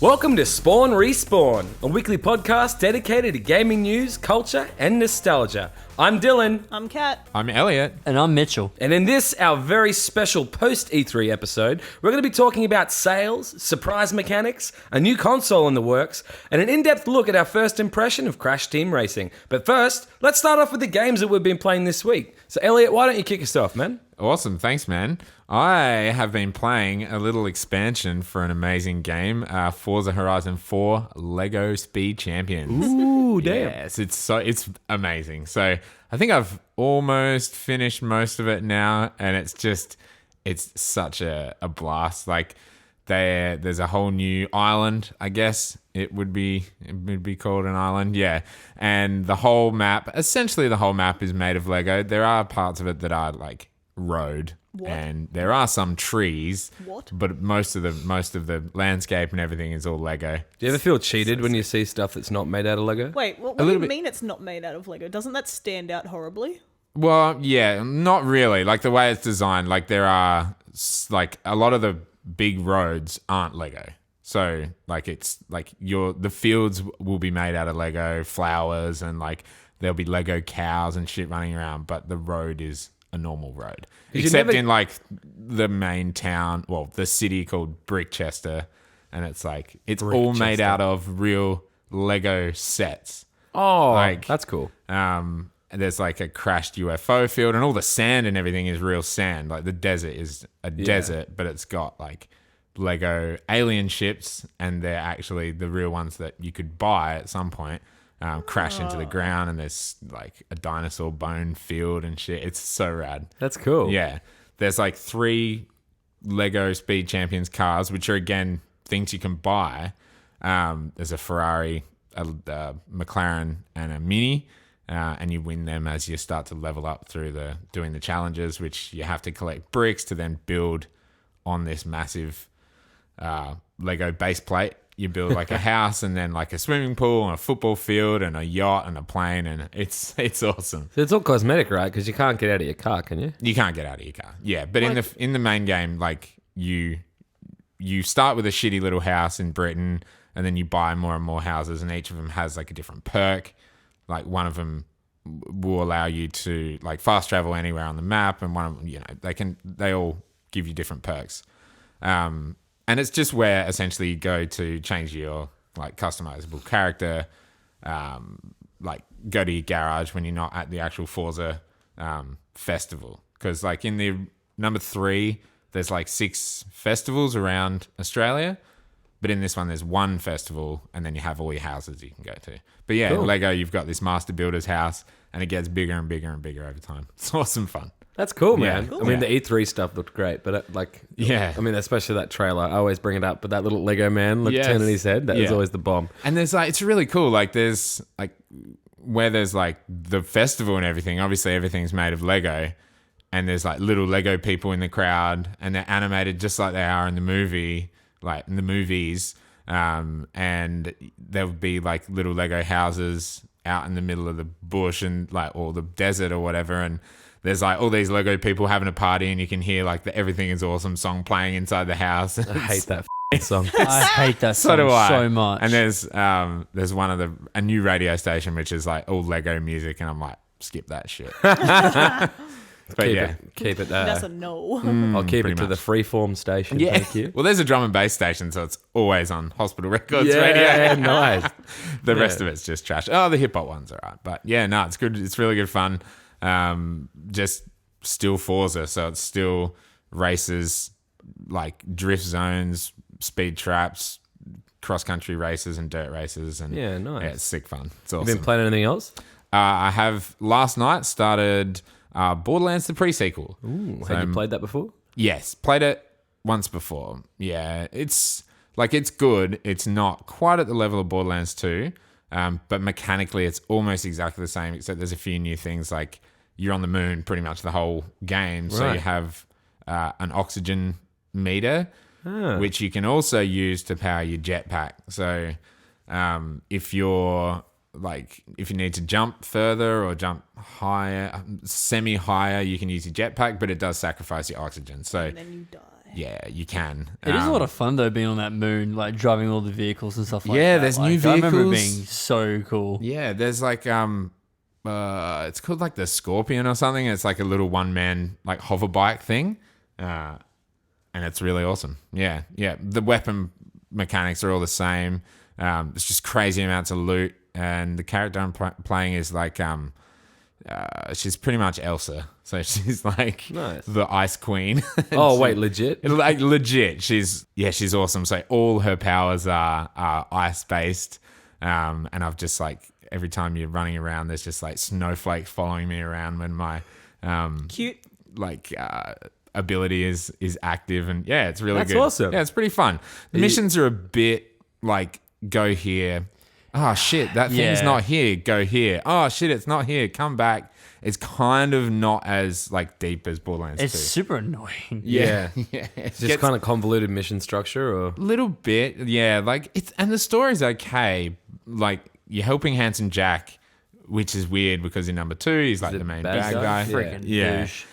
Welcome to Spawn Respawn, a weekly podcast dedicated to gaming news, culture, and nostalgia. I'm Dylan. I'm Kat. I'm Elliot. And I'm Mitchell. And in this, our very special post-E3 episode, we're going to be talking about sales, surprise mechanics, a new console in the works, and an in-depth look at our first impression of Crash Team Racing. But first, let's start off with the games that we've been playing this week. So Elliot, why don't you kick us off, man? Awesome. Thanks, man. I have been playing a little expansion for an amazing game, Forza Horizon 4 Lego Speed Champions. Ooh, damn. Yes, it's amazing. So I think I've almost finished most of it now, and it's such a blast. Like there's a whole new island, I guess it would be called an island, yeah. And essentially the whole map is made of Lego. There are parts of it that are like road. What? And there are some trees. What? But most of the landscape and everything is all Lego. Do you ever feel cheated when you see stuff that's not made out of Lego? Wait, what do you mean it's not made out of Lego? Doesn't that stand out horribly? Well, yeah, not really. Like the way it's designed, like there are like a lot of the big roads aren't Lego. So like it's like the fields will be made out of Lego, flowers, and like there'll be Lego cows and shit running around, but the road is a normal road. Except in like the main town, well, the city called Brickchester, and it's like it's all made out of real Lego sets. Oh, like, that's cool. And there's like a crashed UFO field, and all the sand and everything is real sand. Like the desert is a desert, but it's got like Lego alien ships, and they're actually the real ones that you could buy at some point. Crash into the ground, and there's like a dinosaur bone field and shit. It's so rad. That's cool. Yeah. There's like 3 Lego Speed Champions cars, which are again things you can buy. There's a Ferrari, a McLaren, and a Mini, and you win them as you start to level up through doing the challenges, which you have to collect bricks to then build on this massive Lego base plate. You build like a house, and then like a swimming pool and a football field and a yacht and a plane, and it's awesome. So it's all cosmetic, right? Because you can't get out of your car, can you? You can't get out of your car. Yeah, but in the main game, like you start with a shitty little house in Britain, and then you buy more and more houses, and each of them has like a different perk. Like one of them will allow you to like fast travel anywhere on the map, and one of them, they all give you different perks. And it's just where essentially you go to change your like customizable character, like go to your garage when you're not at the actual Forza festival. Because like in the number 3, there's like 6 festivals around Australia. But in this one, there's 1 festival, and then you have all your houses you can go to. But yeah, cool. Lego, you've got this master builder's house, and it gets bigger and bigger and bigger over time. It's awesome fun. That's cool, man. Yeah, cool. I mean, the E3 stuff looked great, but I mean, especially that trailer. I always bring it up, but that little Lego man turning his head, that is always the bomb. And there's like, it's really cool. Like there's like, where there's like the festival and everything, obviously everything's made of Lego, and there's like little Lego people in the crowd, and they're animated just like they are in the movie, like in the movies. And there would be like little Lego houses out in the middle of the bush and like, or the desert or whatever. And there's like all these Lego people having a party, and you can hear like the Everything Is Awesome song playing inside the house. I hate that song. I hate that song so much. And there's a new radio station which is like all Lego music, and I'm like, skip that shit. But keep it there. That's a no. I'll keep it to much. the freeform station. Yeah. Thank you. Well, there's a drum and bass station, so it's always on Hospital Records Yeah, radio. nice. The rest of it's just trash. Oh, the hip hop ones are right, but yeah, no, it's good. It's really good fun. Just still Forza, so it's still races, like drift zones, speed traps, cross country races, and dirt races, and Yeah, nice. Yeah, it's sick fun. It's awesome. You been playing anything else? I have last night started Borderlands the pre-sequel. Ooh, had you played that before? Yes, played it once before. Yeah, it's good. It's not quite at the level of Borderlands 2, but mechanically it's almost exactly the same, except there's a few new things. Like you're on the moon pretty much the whole game, so you have an oxygen meter, which you can also use to power your jetpack. So if you need to jump further or jump higher, semi-higher, you can use your jetpack, but it does sacrifice your oxygen. So And then you die. yeah, you can. It is a lot of fun though, being on that moon, like driving all the vehicles and stuff like that. Yeah, there's new I remember it vehicles. being so cool. Yeah, there's like it's called like the Scorpion or something. It's like a little one man like hover bike thing, and it's really awesome. Yeah. The weapon mechanics are all the same. It's just crazy amounts of loot, and the character I'm playing is like she's pretty much Elsa, so she's like Nice. the Ice Queen. Oh, wait, legit? Like legit, she's awesome. So all her powers are ice based, and I've just like every time you're running around, there's just like snowflakes following me around when my Cute. like ability is active, and yeah, it's really That's good. awesome. Yeah, it's pretty fun. The missions are a bit like go here. Oh shit, that thing's Yeah. not here. Go here. Oh shit, it's not here. Come back. It's kind of not as like deep as Borderlands 2. It's super annoying. Yeah. yeah. It's just kind of convoluted mission structure, or little bit, yeah. Like it's, and the story's okay. Like you're helping Handsome Jack, which is weird because in number 2 he's like the main bad guy. Freaking Yeah. douche.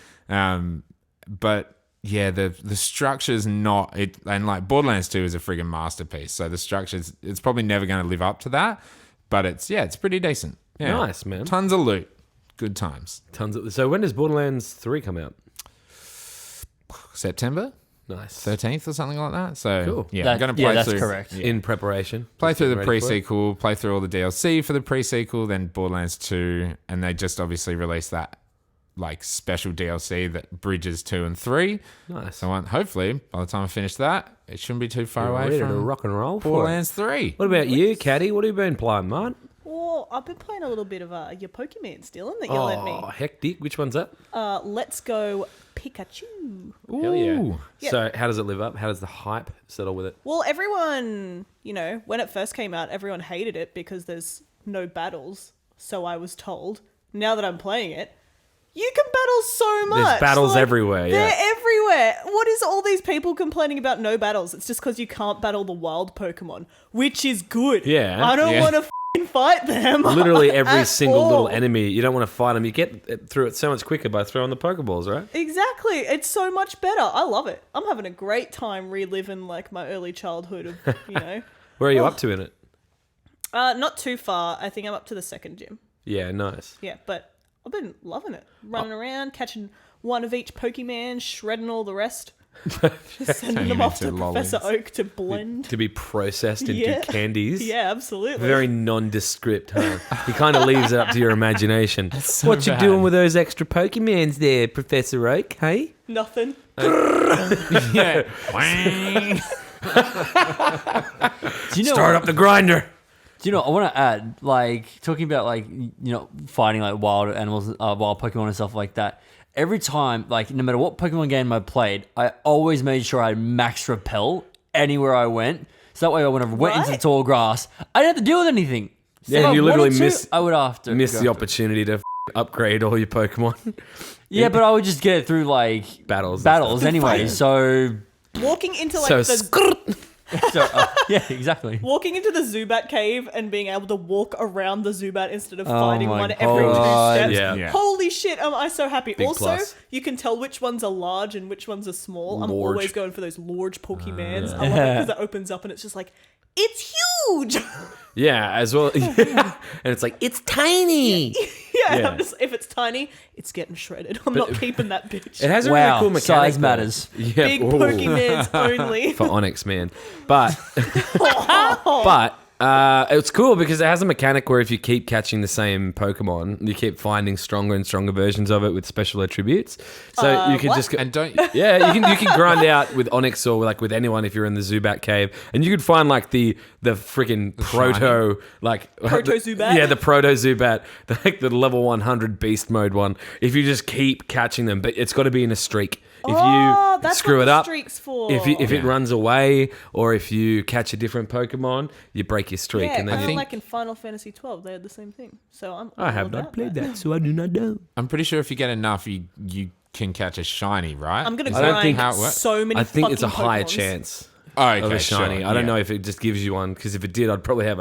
But yeah, the structure's not it, and like Borderlands 2 is a friggin' masterpiece. So the structure's it's probably never going to live up to that. But it's pretty decent. Yeah. Nice, man. Tons of loot, good times. tons of. So when does Borderlands 3 come out? September Nice. 13th or something like that. So Cool. yeah, I'm going to play that's through. correct. Yeah. In preparation. Play through the Ready for it? pre-sequel, play through all the DLC for the pre-sequel, then Borderlands 2, and they just obviously released that like special DLC that bridges 2 and 3. Nice. So hopefully by the time I finish that, it shouldn't be too far You're away ready to from rock and roll for it. Borderlands 3. What about you, Caddy? What have you been playing, mate? Well, I've been playing a little bit of your Pokemon, Dylan, that you lent me. Oh, hectic. Which one's that? Let's go Pikachu. Hell yeah. Yeah. So how does it live up? How does the hype settle with it? Well, everyone, when it first came out, everyone hated it because there's no battles. So I was told. Now that I'm playing it, you can battle so much. There's battles everywhere, They're yeah. everywhere. What is all these people complaining about no battles? It's just because you can't battle the wild Pokemon, which is good. Yeah. I don't Yeah. want to fight them. Literally every at single all. little enemy. You don't want to fight them. You get through it so much quicker by throwing the Pokeballs, right? Exactly. It's so much better. I love it. I'm having a great time reliving like my early childhood of, Where are you up to in it? Not too far. I think I'm up to the second gym. Yeah, nice. Yeah, but I've been loving it. Running around, catching one of each Pokemon, shredding all the rest. Just sending them off to into Professor lollies. Oak to blend. To be processed into Yeah. candies. Yeah, absolutely. Very nondescript, huh? He kind of leaves it up to your imagination. so What you bad. doing with those extra Pokemons there, Professor Oak? Hey? Nothing. Yeah. Wang. Do you know? Start up the grinder. Do you know? I want to add, like, talking about like fighting like wild animals, wild Pokemon and stuff like that. Every time, like, no matter what Pokemon game I played, I always made sure I had max repel anywhere I went. So that way, when I went into the Right. tall grass, I didn't have to deal with anything. So Yeah, if I you literally wanted to, I would have to Miss go the for it. opportunity to upgrade all your Pokemon. Yeah, but I would just get it through like Battles and stuff. anyway. So, Walking into like So the yeah, exactly. walking into the Zubat cave and being able to walk around the Zubat instead of fighting my one every 2 God. steps. Yeah. Yeah. Holy shit, am I so happy. Big Also, plus. you can tell which ones are large and which ones are small. I'm Large. always going for those large Pokemons. I love it because it opens up and it's just like, it's huge! Yeah, as well. Yeah. And it's like, it's tiny. Yeah, if it's tiny, it's getting shredded. I'm not keeping that bitch. It has a Wow, really cool mechanic. size though. matters. Yeah, Big ooh. Pokemons only. For Onyx, man. But it's cool because it has a mechanic where if you keep catching the same Pokemon, you keep finding stronger and stronger versions of it with special attributes. So you can what? just And don't yeah, you can grind out with Onyx or like with anyone if you're in the Zubat cave, and you could find like the freaking proto like Proto Zubat? Yeah, the proto Zubat, like the level 100 beast mode one. If you just keep catching them, but it's got to be in a streak. If Oh, you that's screw what it the up, streak's for. if it Yeah. runs away or if you catch a different Pokemon, you break your streak. Yeah, And then I you feel like in Final Fantasy 12 they had the same thing. So I'm I have all not about played that. that, so I do not know. I'm pretty sure if you get enough, you can catch a shiny, right? I'm gonna Is I don't grind think how it works? so many. I think it's a fucking higher Pokemons. chance. okay, of a shiny. sure, I don't know if it just gives you one, because if it did, I'd probably have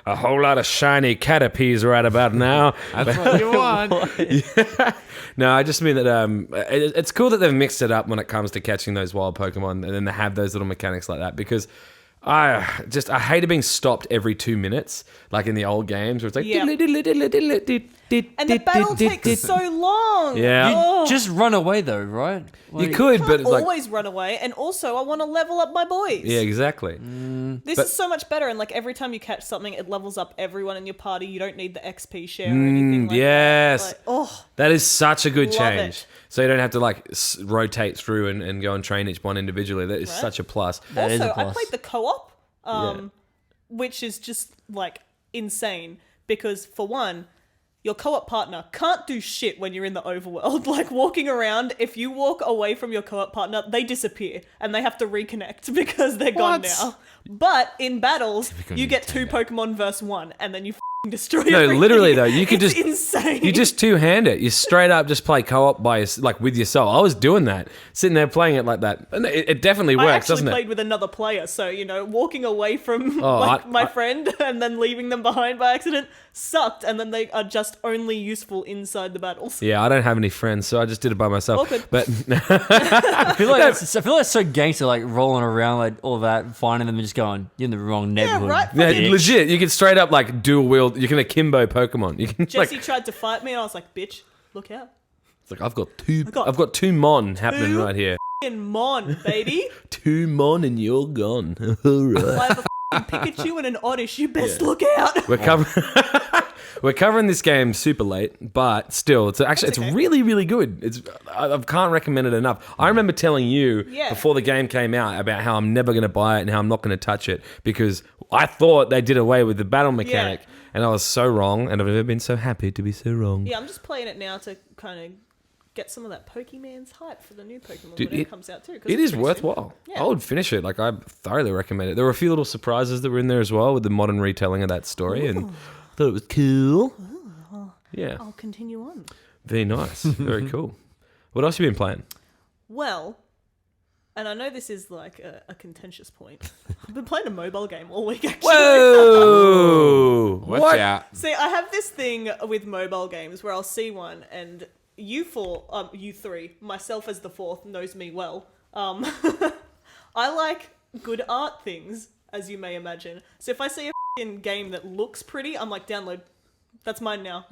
a whole lot of shiny Caterpies right about now. That's what you want. No, I just mean that it's cool that they've mixed it up when it comes to catching those wild Pokemon, and then they have those little mechanics like that, because I hated being stopped every 2 minutes, like in the old games where it's like And the battle takes so long. Yeah. You just run away though, right? You could, but Can't it's like, always run away, and also I want to level up my boys. yeah, exactly. This is so much better, and like every time you catch something, it levels up everyone in your party. You don't need the XP share or anything like yes. that. Like, That is such a good Love change. it. So you don't have to like rotate through and go and train each one individually. That is such a plus. That is a also, I plus. played the co-op, Yeah. which is just like insane because for one, your co-op partner can't do shit when you're in the overworld. Like walking around, if you walk away from your co-op partner, they disappear and they have to reconnect because they're gone What? now. But in battles, Typical you get Nintendo. 2 Pokemon versus 1 and then you destroy No, everything. literally though, you could It's just insane. You just two-hand it. You straight up just play co-op like with yourself. I was doing that, sitting there playing it like that, and it definitely I works, actually doesn't played it? with another player, so walking away from Oh, my friend and then leaving them behind by accident sucked, and then they are just only useful inside the battles. Yeah, I don't have any friends, so I just did it by myself. Awkward. But I feel like it's so gangster, like rolling around, like all that, finding them and just going, "You're in the wrong neighborhood." right. yeah, Fucking legit, you can straight up like dual wield. You can akimbo Pokemon. You can Jesse like, tried to fight me, and I was like, "Bitch, look out! it's like I've got two. got I've got two Mon happening two- right here. In Mon, baby, Two Mon and you're gone. All right. I have a f***ing Pikachu and an Oddish. You best look out." We're covering. We're covering this game super late, but still, it's okay. really, really good. I can't recommend it enough. I remember telling you Yeah. before the game came out about how I'm never going to buy it and how I'm not going to touch it because I thought they did away with the battle mechanic, and I was so wrong, and I've never been so happy to be so wrong. Yeah, I'm just playing it now to kind of get some of that Pokemon's hype for the new Pokemon Dude, when it comes out too. 'cause It it's is pretty worthwhile. Yeah. I would finish it. Like I thoroughly recommend it. There were a few little surprises that were in there as well with the modern retelling of that story, and I thought it was cool. Yeah, soon. I'll continue on. very nice, very cool. What else have you been playing? Well, and I know this is like a contentious point. I've been playing a mobile game all week, actually. Whoa! Watch out. See, I have this thing with mobile games where I'll see one, and you three, myself as the fourth, knows me well. I like good art things, as you may imagine. So if I see a f***ing game that looks pretty, I'm like, download. That's mine now.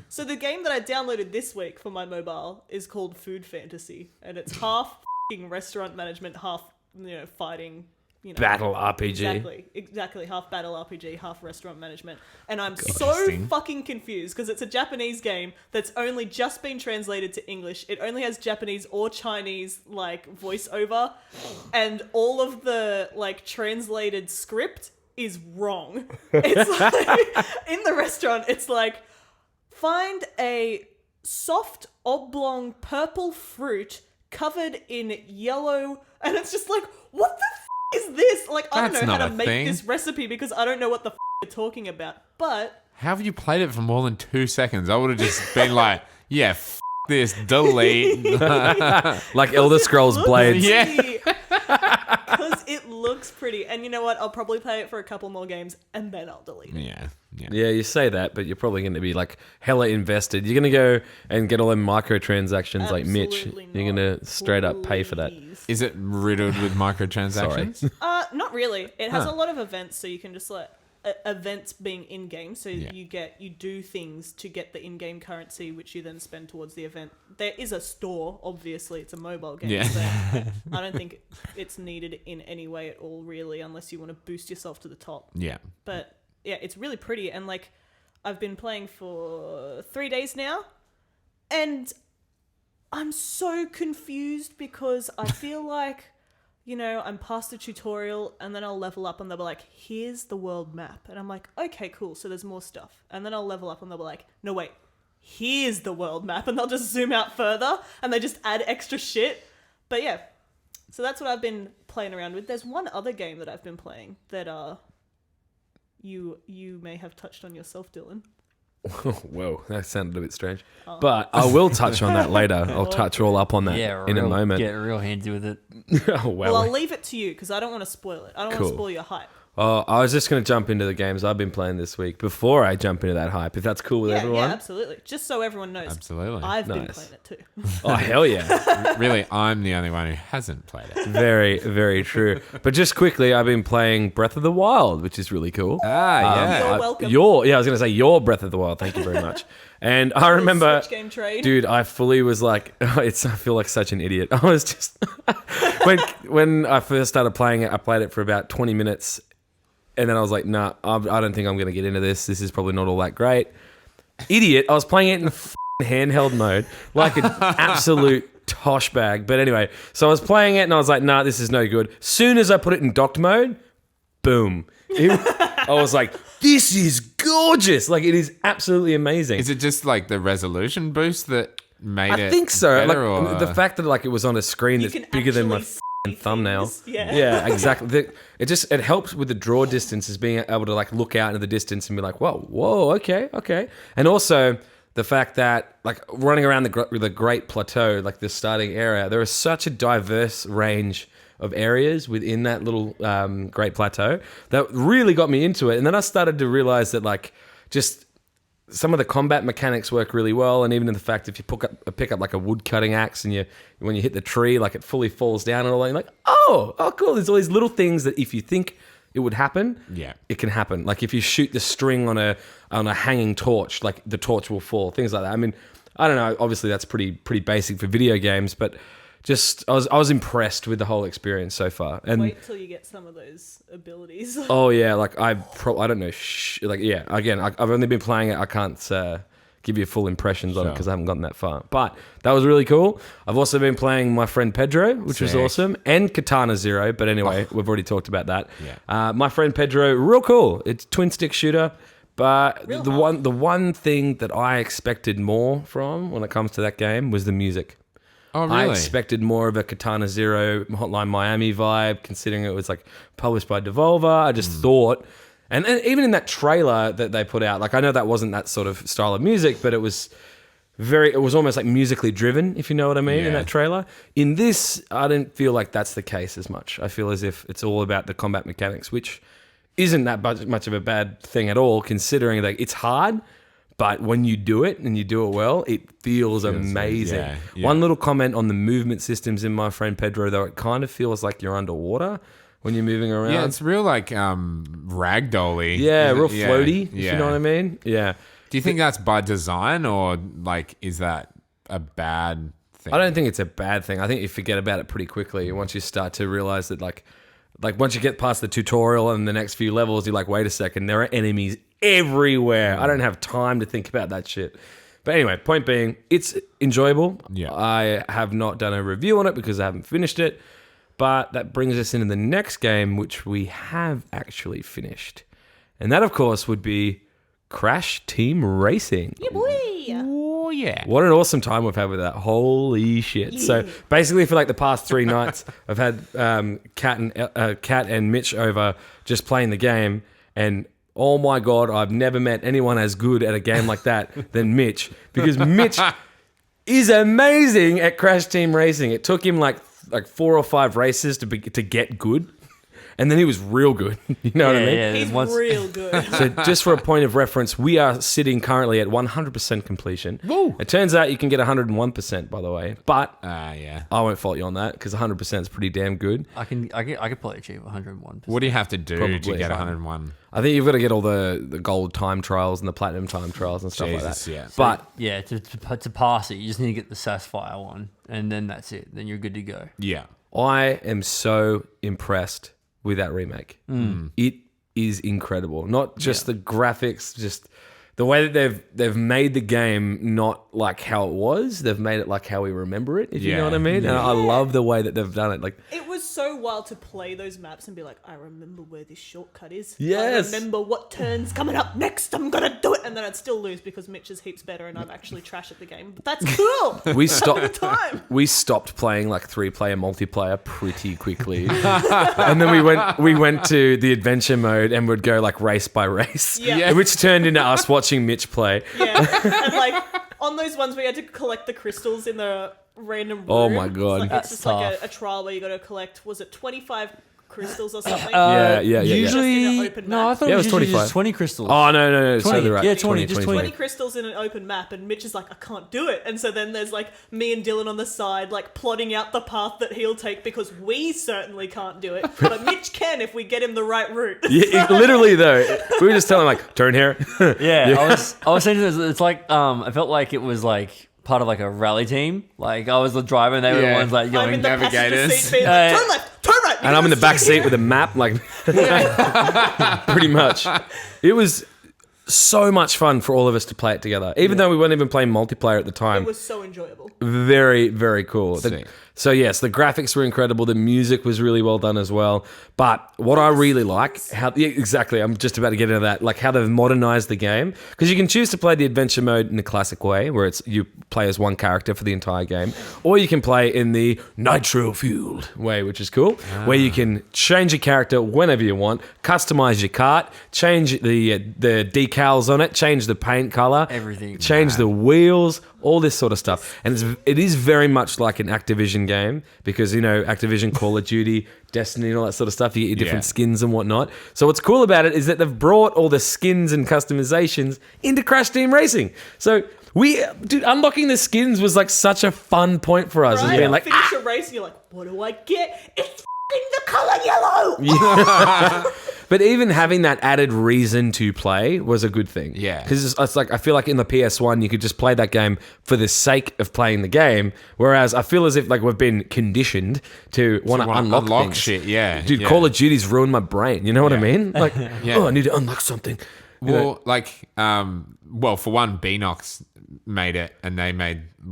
So the game that I downloaded this week for my mobile is called Food Fantasy, and it's half f***ing restaurant management, half fighting. Battle RPG. Exactly. Half battle RPG, half restaurant management. And I'm Interesting. so fucking confused because it's a Japanese game that's only just been translated to English. It only has Japanese or Chinese like voiceover, and all of the like translated script is wrong. It's like in the restaurant, it's like find a soft oblong purple fruit covered in yellow, and it's just like, what the is this? Like, I That's don't know not how a to make thing. this recipe because I don't know what the you're talking about. But How have you played it for more than 2 seconds? I would have just been like, yeah, this, delete. Like Elder Scrolls Blades. Yeah. because it looks pretty, and you know what? I'll probably play it for a couple more games and then I'll delete it. Yeah. Yeah, you say that, but you're probably going to be like hella invested. You're going to go and get all them microtransactions like Mitch. Absolutely You're going to straight up pay for that. Please. Is it riddled with microtransactions? Not really. It has Huh. a lot of events, so you can just like events being in game. So Yeah. you do things to get the in-game currency, which you then spend towards the event. There is a store, obviously. It's a mobile game, Yeah. so I don't think it's needed in any way at all, really, unless you want to boost yourself to the top. Yeah. But yeah, it's really pretty, and like I've been playing for 3 days now, and I'm so confused because I feel like, I'm past the tutorial and then I'll level up and they'll be like, here's the world map. And I'm like, okay, cool. So there's more stuff. And then I'll level up and they'll be like, no, wait, here's the world map. And they'll just zoom out further and they just add extra shit. But yeah, so that's what I've been playing around with. There's one other game that I've been playing that you may have touched on yourself, Dylan. Whoa, that sounded a bit strange. But I will touch on that later. I'll touch all up on that in a moment. Get real handsy with it. Oh, Well, I'll leave it to you because I don't want to spoil it. I don't want Cool. to spoil your hype. Oh, I was just going to jump into the games I've been playing this week before I jump into that hype, if that's cool with Yeah, everyone. absolutely. Just so everyone knows. Absolutely. I've been Nice. playing it too. Oh, hell yeah. Really, I'm the only one who hasn't played it. Very, very true. But just quickly, I've been playing Breath of the Wild, which is really cool. Yeah. You're welcome. I was going to say your Breath of the Wild. Thank you very much. And I remember, Switch game trade. dude, I fully was like, I feel like such an idiot. I was just, when I first started playing it, I played it for about 20 minutes. And then I was like, nah, I don't think I'm going to get into this. This is probably not all that great. Idiot. I was playing it in handheld mode, like an absolute tosh bag. But anyway, so I was playing it and I was like, nah, this is no good. Soon as I put it in docked mode, boom. I was like, this is gorgeous. Like, it is absolutely amazing. Is it just like the resolution boost that made it? I think so. better, Like, or- the fact that like it was on a screen You that's can bigger than my actually thumbnail. things. Yeah. Yeah, exactly. It helps with the draw distances, being able to like look out into the distance and be like, whoa, okay. And also the fact that like running around the Great Plateau, like the starting area, there is such a diverse range of areas within that little Great Plateau that really got me into it. And then I started to realize that like just some of the combat mechanics work really well, and even in the fact if you pick up like a wood cutting axe and when you hit the tree, like it fully falls down and all that, you're like, oh cool. There's all these little things that if you think it would happen, Yeah. it can happen. Like if you shoot the string on a hanging torch, like the torch will fall. Things like that. I mean, I don't know. Obviously, that's pretty basic for video games, but just I was impressed with the whole experience so far. And Wait till you get some of those abilities. oh yeah, like I don't know. Like yeah, again, I've only been playing it. I can't give you full impressions on it Sure. because I haven't gotten that far. But that was really cool. I've also been playing My Friend Pedro, which was Sick. awesome, and Katana Zero. But anyway, we've already talked about that. Yeah. My Friend Pedro, real cool. It's twin stick shooter. But Real the hard. one thing that I expected more from when it comes to that game was the music. Oh, really? I expected more of a Katana Zero Hotline Miami vibe, considering it was like published by Devolver. I just thought, and even in that trailer that they put out, like I know that wasn't that sort of style of music, but it was almost like musically driven, if you know what I mean, in Yeah. that trailer. In this, I didn't feel like that's the case as much. I feel as if it's all about the combat mechanics, which isn't that much of a bad thing at all, considering that it's hard. But when you do it and you do it well, it feels amazing. yeah. One little comment on the movement systems in My Friend Pedro, though, it kind of feels like you're underwater when you're moving around. Yeah, it's real like ragdolly. Yeah, Is it? real floaty, if Yeah. you know what I mean. Yeah. Do you think that's by design, or like is that a bad thing? I don't think it's a bad thing. I think you forget about it pretty quickly once you start to realize that like once you get past the tutorial and the next few levels, you're like, wait a second, there are enemies everywhere. I don't have time to think about that shit. But anyway, point being, it's enjoyable. Yeah. I have not done a review on it because I haven't finished it. But that brings us into the next game, which we have actually finished. And that, of course, would be Crash Team Racing. Yeah, boy. Oh yeah. What an awesome time we've had with that. Holy shit. So basically for like the past 3 nights, I've had Kat and Mitch over just playing the game. And oh my God, I've never met anyone as good at a game like that than Mitch. Because Mitch is amazing at Crash Team Racing. It took him like 4 or 5 races to get good. And then he was real good. You know what I mean? Yeah, He's once- real good. So just for a point of reference, we are sitting currently at 100% completion. Woo. It turns out you can get 101%, by the way. But Yeah. I won't fault you on that because 100% is pretty damn good. I could probably achieve 101%. What do you have to do Probably to get fine. 101? I think you've got to get all the gold time trials and the platinum time trials and stuff Jesus, like that. yeah. But Yeah, to pass it, you just need to get the Sassfire one, and then that's it. Then you're good to go. Yeah. I am so impressed with that remake. It is incredible. Not just the graphics, just the way that they've made the game not like how it was. They've made it like how we remember it, if you know Yeah. what I mean. And I love the way that they've done it. Like, It was so wild to play those maps and be like, I remember where this shortcut is. Yes. I remember what turn's coming up next. I'm going to do it. And then I'd still lose because Mitch is heaps better and I'm actually trash at the game. But that's cool. we Have a stopped. good time. We stopped playing like 3-player multiplayer pretty quickly, and then we went to the adventure mode and would go like race by race, Yeah. which turned into us watching Mitch play. Yeah. And like on those ones we had to collect the crystals in the random room. Oh my God. It's, like, it's That's just like tough. a trial where you got to collect, was it 25 crystals or something? Yeah. Usually, Just in an open no, I map. thought Yeah, it was it was usually 25. just 20 crystals. Oh no, it's 20. totally right. Yeah, 20, just 20 crystals in an open map, and Mitch is like, I can't do it. And so then there's like me and Dylan on the side, like plotting out the path that he'll take because we certainly can't do it. But Mitch can if we get him the right route. Yeah, literally though, we were just telling him like, turn here. Yeah, I was saying this, it's like I felt like it was like part of like a rally team. Like I was the driver and they were the Yeah. ones like I'm going in the passenger navigators. seat being like, turn left, turn right. And I'm in the back seat with a map, like pretty much. It was so much fun for all of us to play it together, even though we weren't even playing multiplayer at the time. It was so enjoyable. Very, very cool. Sick. So yes, the graphics were incredible. The music was really well done as well. But what I really like, exactly, I'm just about to get into that, like how they've modernized the game. Because you can choose to play the adventure mode in the classic way, where it's you play as one character for the entire game, or you can play in the nitro-fueled way, which is cool, where you can change your character whenever you want, customize your cart, change the decals on it, change the paint color, Everything. change the wheels, all this sort of stuff. And it is very much like an Activision game because, you know, Activision, Call of Duty, Destiny and all that sort of stuff. You get your different skins and whatnot. So what's cool about it is that they've brought all the skins and customizations into Crash Team Racing. So unlocking the skins was like such a fun point for us. Right? Being like, Finish a race and you're like, what do I get? It's the color yellow. But even having that added reason to play was a good thing. Yeah. Because it's like, I feel like in the PS1, you could just play that game for the sake of playing the game. Whereas I feel as if like we've been conditioned to want to unlock things. shit. Yeah. Dude, yeah. Call of Duty's ruined my brain. You know what I mean? Like, Yeah. I need to unlock something. You know? Well, like, for one, Beanox made it, and they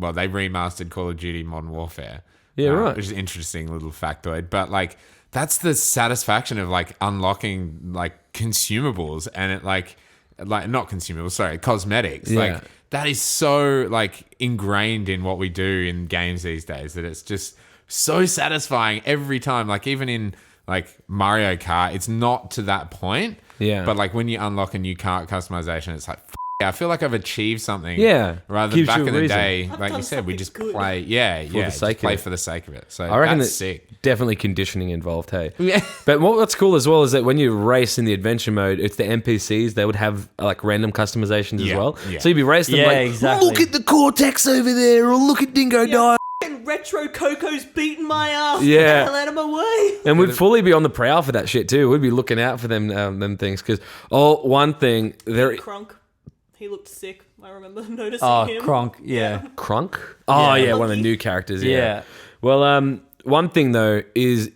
remastered Call of Duty Modern Warfare. Yeah, right. Which is an interesting little factoid. But, like, that's the satisfaction of, like, unlocking, like, consumables and it, like not consumables, sorry, cosmetics. Yeah. Like, that is so, like, ingrained in what we do in games these days that it's just so satisfying every time. Like, even in, like, Mario Kart, it's not to that point. Yeah. But like when you unlock a new kart customization, it's like, I feel like I've achieved something. Yeah. Rather than Gives back you a in the reason. day, I've like done you said, we something just good. play. Yeah. the sake of play it. for the sake of it. So I reckon that's it's sick. definitely conditioning involved, hey? Yeah. But what's cool as well is that when you race in the adventure mode, it's the NPCs, they would have like random customizations as Yeah, well. yeah. So you'd be racing them Yeah, like, exactly. look at the Cortex over there, or look at Dingo Die. And Retro Coco's beating my ass. Yeah. Get the hell out of my way. And we'd fully be on the prowl for that shit too. We'd be looking out for them things. Because, one thing, Crunk. He looked sick. I remember noticing Oh, him. Kronk, yeah. Crunk? Oh, Yeah. yeah, one of the Monkey. new characters. Yeah. Yeah. Well, one thing though is,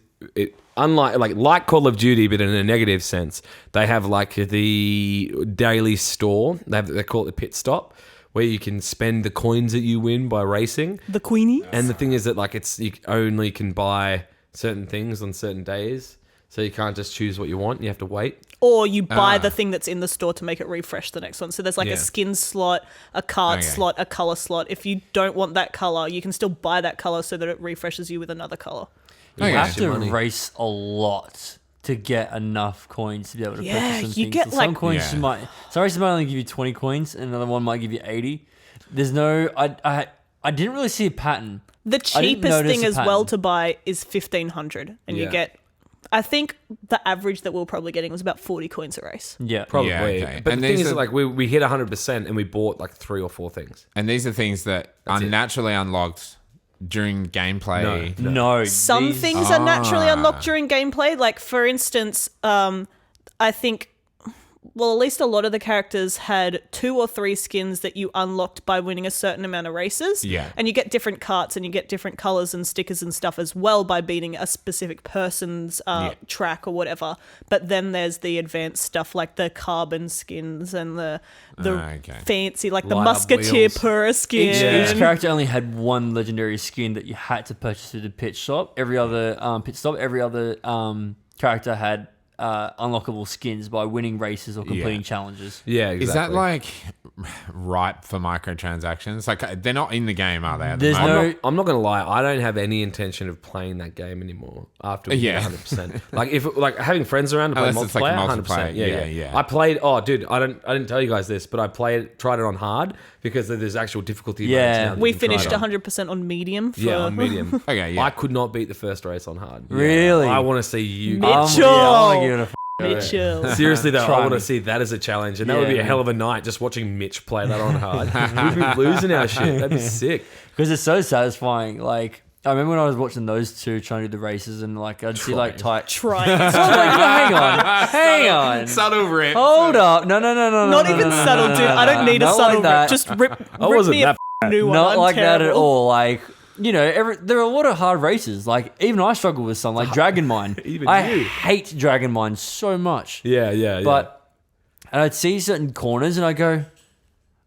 unlike like Call of Duty, but in a negative sense, they have like the daily store. They call it the pit stop, where you can spend the coins that you win by racing. The Queenie. And the thing is that like you only can buy certain things on certain days, so you can't just choose what you want. You have to wait. Or you buy the thing that's in the store to make it refresh the next one. So there's like Yeah. a skin slot, a card Okay. slot, a color slot. If you don't want that color, you can still buy that color so that it refreshes you with another color. You Okay. have to Money. race a lot to get enough coins to be able to Yeah, purchase some you things. get, And some like- coins Yeah. some races might only give you 20 coins, and another one might give you 80. There's no, I didn't really see a pattern. The I didn't cheapest notice thing a as well pattern. to buy is 1,500. And you Yeah. get, I think the average that we were probably getting was about 40 coins a race. Yeah, Probably. Yeah, okay. But And the thing these is, are- like we hit 100% and we bought like 3 or 4 things. And these are things that are it. naturally unlocked during gameplay. no. Some these- things are naturally unlocked during gameplay. Like, for instance, I think well, at least a lot of the characters had 2 or 3 skins that you unlocked by winning a certain amount of races. Yeah. And you get different carts and you get different colors and stickers and stuff as well by beating a specific person's track or whatever. But then there's the advanced stuff like the carbon skins and the fancy, like the Light up Musketeer wheels. Pura skin. Each character only had one legendary skin that you had to purchase through the pit stop. Every other character had unlockable skins by winning races or completing challenges. Yeah, exactly. Is that like ripe for microtransactions? Like they're not in the game, are they? At There's the moment? I'm not gonna lie. I don't have any intention of playing that game anymore. After 100%. Like if having friends around to play Unless it's like multiplayer, multiplayer. 100%. Yeah. I played. Oh, dude, I didn't tell you guys this, but I tried it on hard because there's actual difficulty. Yeah. modes now that We you can try finished it on. 100% on medium. Yeah, on medium. Okay, yeah. I could not beat the first race on hard. Really? I want to see you. Mitchell! I wanna give it a Mitchell. Seriously though, Try I want to me. see that as a challenge, and that would Yeah. be a hell of a night just watching Mitch play that on hard. We'd be losing our shit. That'd be sick. because it's so satisfying. Like I remember when I was watching those two trying to do the races, and like I'd see like tight. Trying. I was like, hang on. Subtle rip. Hold up. No. Not even subtle, dude. I don't need a Not subtle like that. rip. Just rip wasn't me a new one. Not I'm like that at terrible. all. Like, you know, there are a lot of hard races. Like, even I struggle with some, like Dragon Mine. Even I you. hate Dragon Mine so much. Yeah. And I'd see certain corners and I go,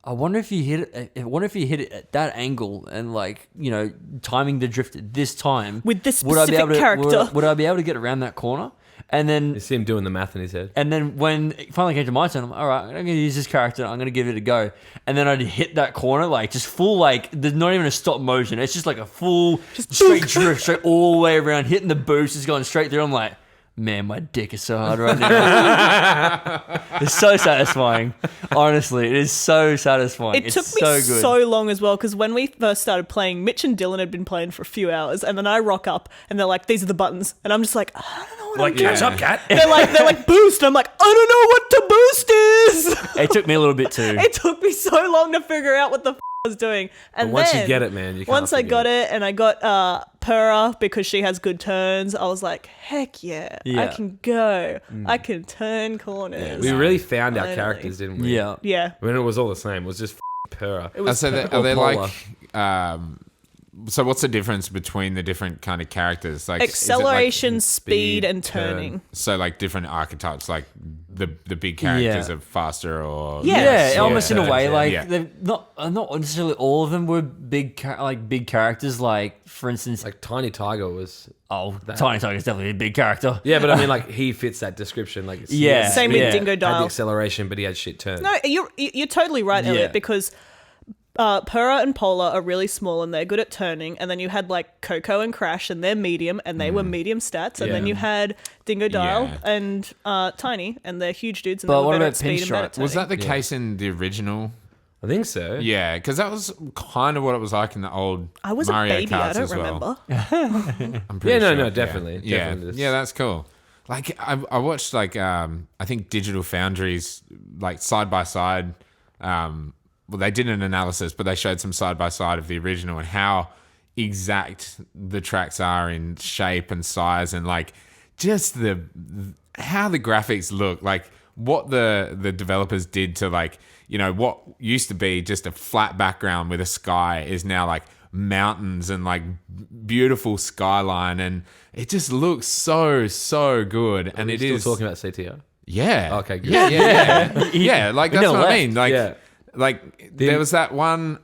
I wonder if you hit it. I wonder if you hit it at that angle and like, you know, timing the drift at this time With this would I be specific able to, character. Would I be able to get around that corner? And then you see him doing the math in his head. And then when it finally came to my turn, I'm like, all right, I'm going to use this character. I'm going to give it a go. And then I'd hit that corner, like just full, like there's not even a stop motion. It's just like a full straight drift, straight all the way around, hitting the boost, just going straight through. I'm like, man, my dick is so hard right now. It's so satisfying. Honestly, it is so satisfying. It took me so good. so long as well because when we first started playing, Mitch and Dylan had been playing for a few hours, and then I rock up and they're like, "These are the buttons," and I'm just like, "I don't know what I'm doing." Catch up, cat. They're like boost. I'm like, I don't know what to boost is. It took me a little bit too. It took me so long to figure out what the I was doing. And But once then, you get it, man, you can't once I forget got it. it and I got Pura because she has good turns, I was like, heck yeah. I Yeah. can go. I can turn corners. We really found our Finally. characters, didn't we? Yeah. Yeah. When it was all the same, it was just Pura. It was So are Or they Polar. like? So what's the difference between the different kind of characters? Like is it acceleration, like- speed, and turning. So like different archetypes, like the big characters Yeah. are faster or Yeah. Yeah, almost in a way. yeah. Like Yeah. they're not necessarily all of them were big characters. Like for instance, Like Tiny Tiger was. Tiny Tiger's definitely a big character. Yeah, but I mean, like he fits that description. Like he Yeah. had Same speed, with Dingo had the Dial. acceleration, but he had shit turn. No, you're totally right, Elliot, Yeah. because Pura and Polar are really small and they're good at turning, and then you had like Coco and Crash and they're medium and they were medium stats, and then Yeah. you had Dingo Dial Yeah. and Tiny and they're huge dudes and But they were what better about at speed and better at Pinstripe? turning. Was that the case in the original? I think so. Yeah, because that was kind of what it was like in the old I was Mario a baby, Karts I don't as well. remember. I'm pretty Yeah, no, sure. no, definitely, Yeah, definitely. yeah, that's cool. Like I watched like I think Digital Foundry's like side by side. Well, they did an analysis, but they showed some side by side of the original and how exact the tracks are in shape and size, and like just how the graphics look. Like what the developers did to like, you know, what used to be just a flat background with a sky is now like mountains and like beautiful skyline, and it just looks so good. And it Still is talking about CTR. yeah. Okay, good. Yeah. Like that's never what I left. mean. Like, Yeah. like there was that one.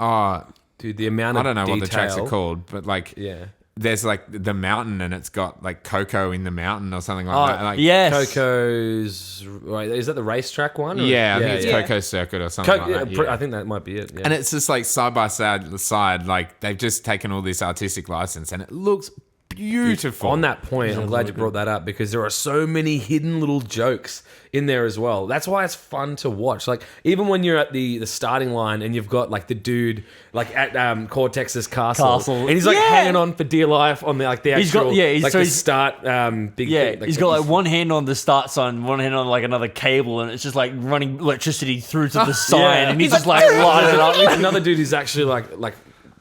Dude, the amount I of don't know what the tracks are detail- called, but like, Yeah. there's like the mountain, and it's got like Coco in the mountain or something like that. Like, Yes. Coco's right. Is that the racetrack one? Or- yeah, I think it's yeah. Coco Circuit or something like that. Yeah. I think that might be it. Yeah. And it's just like side by side, like they've just taken all this artistic license, and it looks beautiful. On that point, I'm glad you brought that up because there are so many hidden little jokes in there as well. That's why it's fun to watch. Like even when you're at the starting line and you've got like the dude like at Cortex's castle, and he's like Yeah. hanging on for dear life on the like the He's got- actual yeah, he's- like so the he's- start big Yeah, thing. he's got like one hand on the start sign, one hand on like another cable, and it's just like running electricity through to the sign, and he's just like lighting it up. Another dude is actually like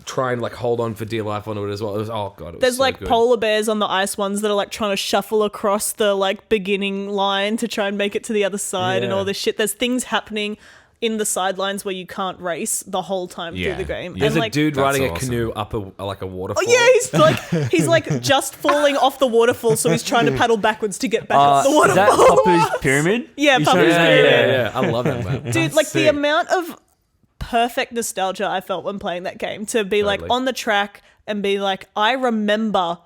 try and like hold on for dear life on it as well. It was There's so like good. polar bears on the ice ones that are like trying to shuffle across the like beginning line to try and make it to the other side and Yeah. all this shit. There's things happening in the sidelines where you can't race the whole time through Yeah. the game. There's and a like, dude That's riding a awesome. canoe up a waterfall. Oh yeah, he's like just falling off the waterfall, so he's trying to paddle backwards to get back up the Is that waterfall. Papu's Pyramid? Yeah, You Papu's showed us that? Pyramid. Yeah. I love that, man. Dude, like the sick. amount of perfect nostalgia I felt when playing that game to be like Totally. on the track and be like, I remember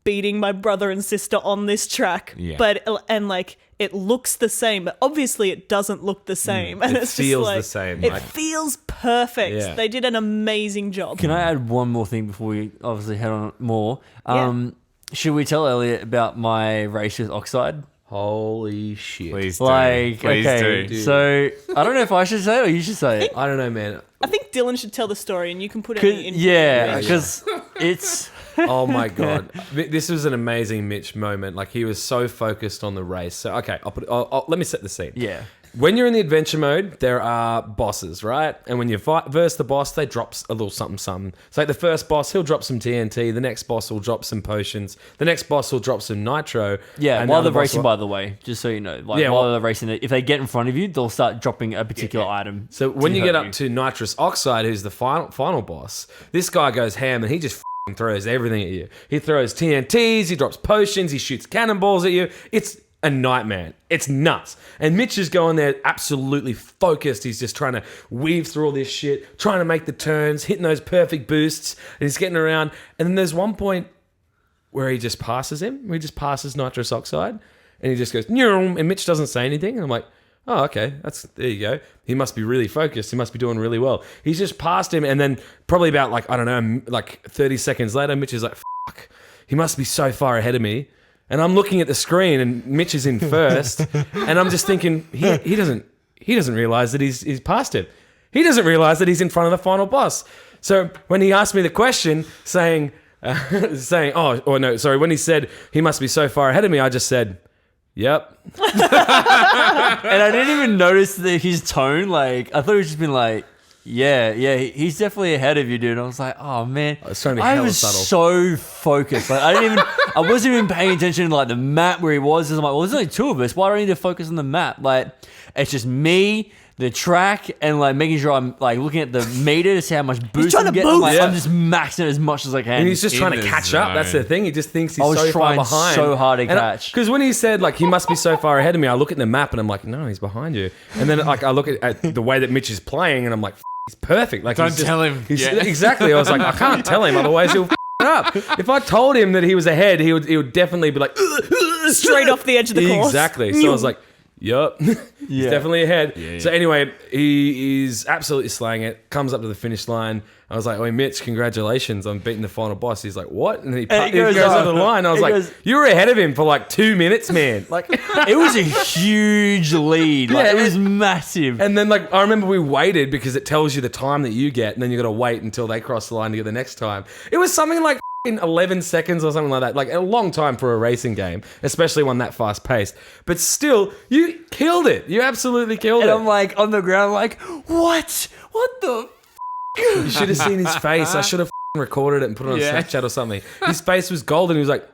beating my brother and sister on this track, Yeah. and like it looks the same, but obviously it doesn't look the same, and It it's feels just like, the same, It like- feels perfect. Yeah. They did an amazing job. Can I add one more thing before we obviously head on more? Yeah. Should we tell Elliot about my race with Oxide? Holy shit. Please do. Like, Please okay, do. so I don't know if I should say it or you should say it. I don't know, man. I think Dylan should tell the story, and you can put any input. Yeah, because it's Oh my god, this was an amazing Mitch moment. Like he was so focused on the race. So okay, let me set the scene. yeah. When you're in the adventure mode, there are bosses, right? And when you fight versus the boss, they drop a little something, something. So like the first boss, he'll drop some TNT. The next boss will drop some potions. The next boss will drop some nitro. Yeah, and while the they're other boss racing, will- by the way, just so you know, like Yeah, while well- they're racing, if they get in front of you, they'll start dropping a particular item. So when to you get hurt up to Nitrous Oxide, who's the final boss, this guy goes ham and he just f***ing throws everything at you. He throws TNTs, he drops potions, he shoots cannonballs at you. It's a nightmare. It's nuts. And Mitch is going there absolutely focused. He's just trying to weave through all this shit, trying to make the turns, hitting those perfect boosts, and he's getting around. And then there's one point where he just passes him, where he just passes Nitrous Oxide, and he just goes, "Nyum," and Mitch doesn't say anything. And I'm like, oh, okay, there you go. He must be really focused. He must be doing really well. He's just passed him, and then probably about like, I don't know, like 30 seconds later, Mitch is like, fuck, he must be so far ahead of me. And I'm looking at the screen, and Mitch is in first, and I'm just thinking, he doesn't realize that he's passed him. He doesn't realize that he's in front of the final boss. So when he asked me the question, when he said he must be so far ahead of me, I just said, yep. And I didn't even notice his tone. Like, I thought he was just been like, yeah, he's definitely ahead of you, dude. I was like, oh man, I was trying to be hella was subtle. so focused. Like, I wasn't even paying attention to like the map where he was. I'm like, well, there's only two of us. Why do I need to focus on the map? Like, it's just me, the track, and like making sure I'm like looking at the meter to see how much boost trying I'm to getting. boost. Like, Yeah. I'm just maxing it as much as I can. And he's just in trying to the catch up. That's the zone. thing. He just thinks he's I was so far trying behind. so hard to catch. Because when he said, like, he must be so far ahead of me, I look at the map and I'm like, no, he's behind you. And then, like, I look at the way that Mitch is playing and I'm like, he's perfect. Like, Don't he's just- tell him. he's- Yeah. Exactly. I was like, I can't tell him, otherwise he'll it up. If I told him that he was ahead, he would definitely be like, Straight off the edge of the course. Exactly. So I was like, yup. He's Yeah. definitely ahead. Yeah. So anyway, he is absolutely slaying it. Comes up to the finish line. I was like, "Oh, Mitch, congratulations on beating the final boss." He's like, "What?" And he goes over the line. I was he like, goes- "You were ahead of him for like 2 minutes, man." Like, It was a huge lead. Like, Yeah, it was massive. and then like I remember we waited because it tells you the time that you get, and then you got to wait until they cross the line to get the next time. It was something like in 11 seconds or something like that. Like a long time for a racing game, especially one that fast paced. But still, you killed it. You absolutely killed And it. I'm like on the ground, like, what? What the? You should have seen his face. I should have recorded it and put it on Yeah. Snapchat or something. His face was golden. He was like,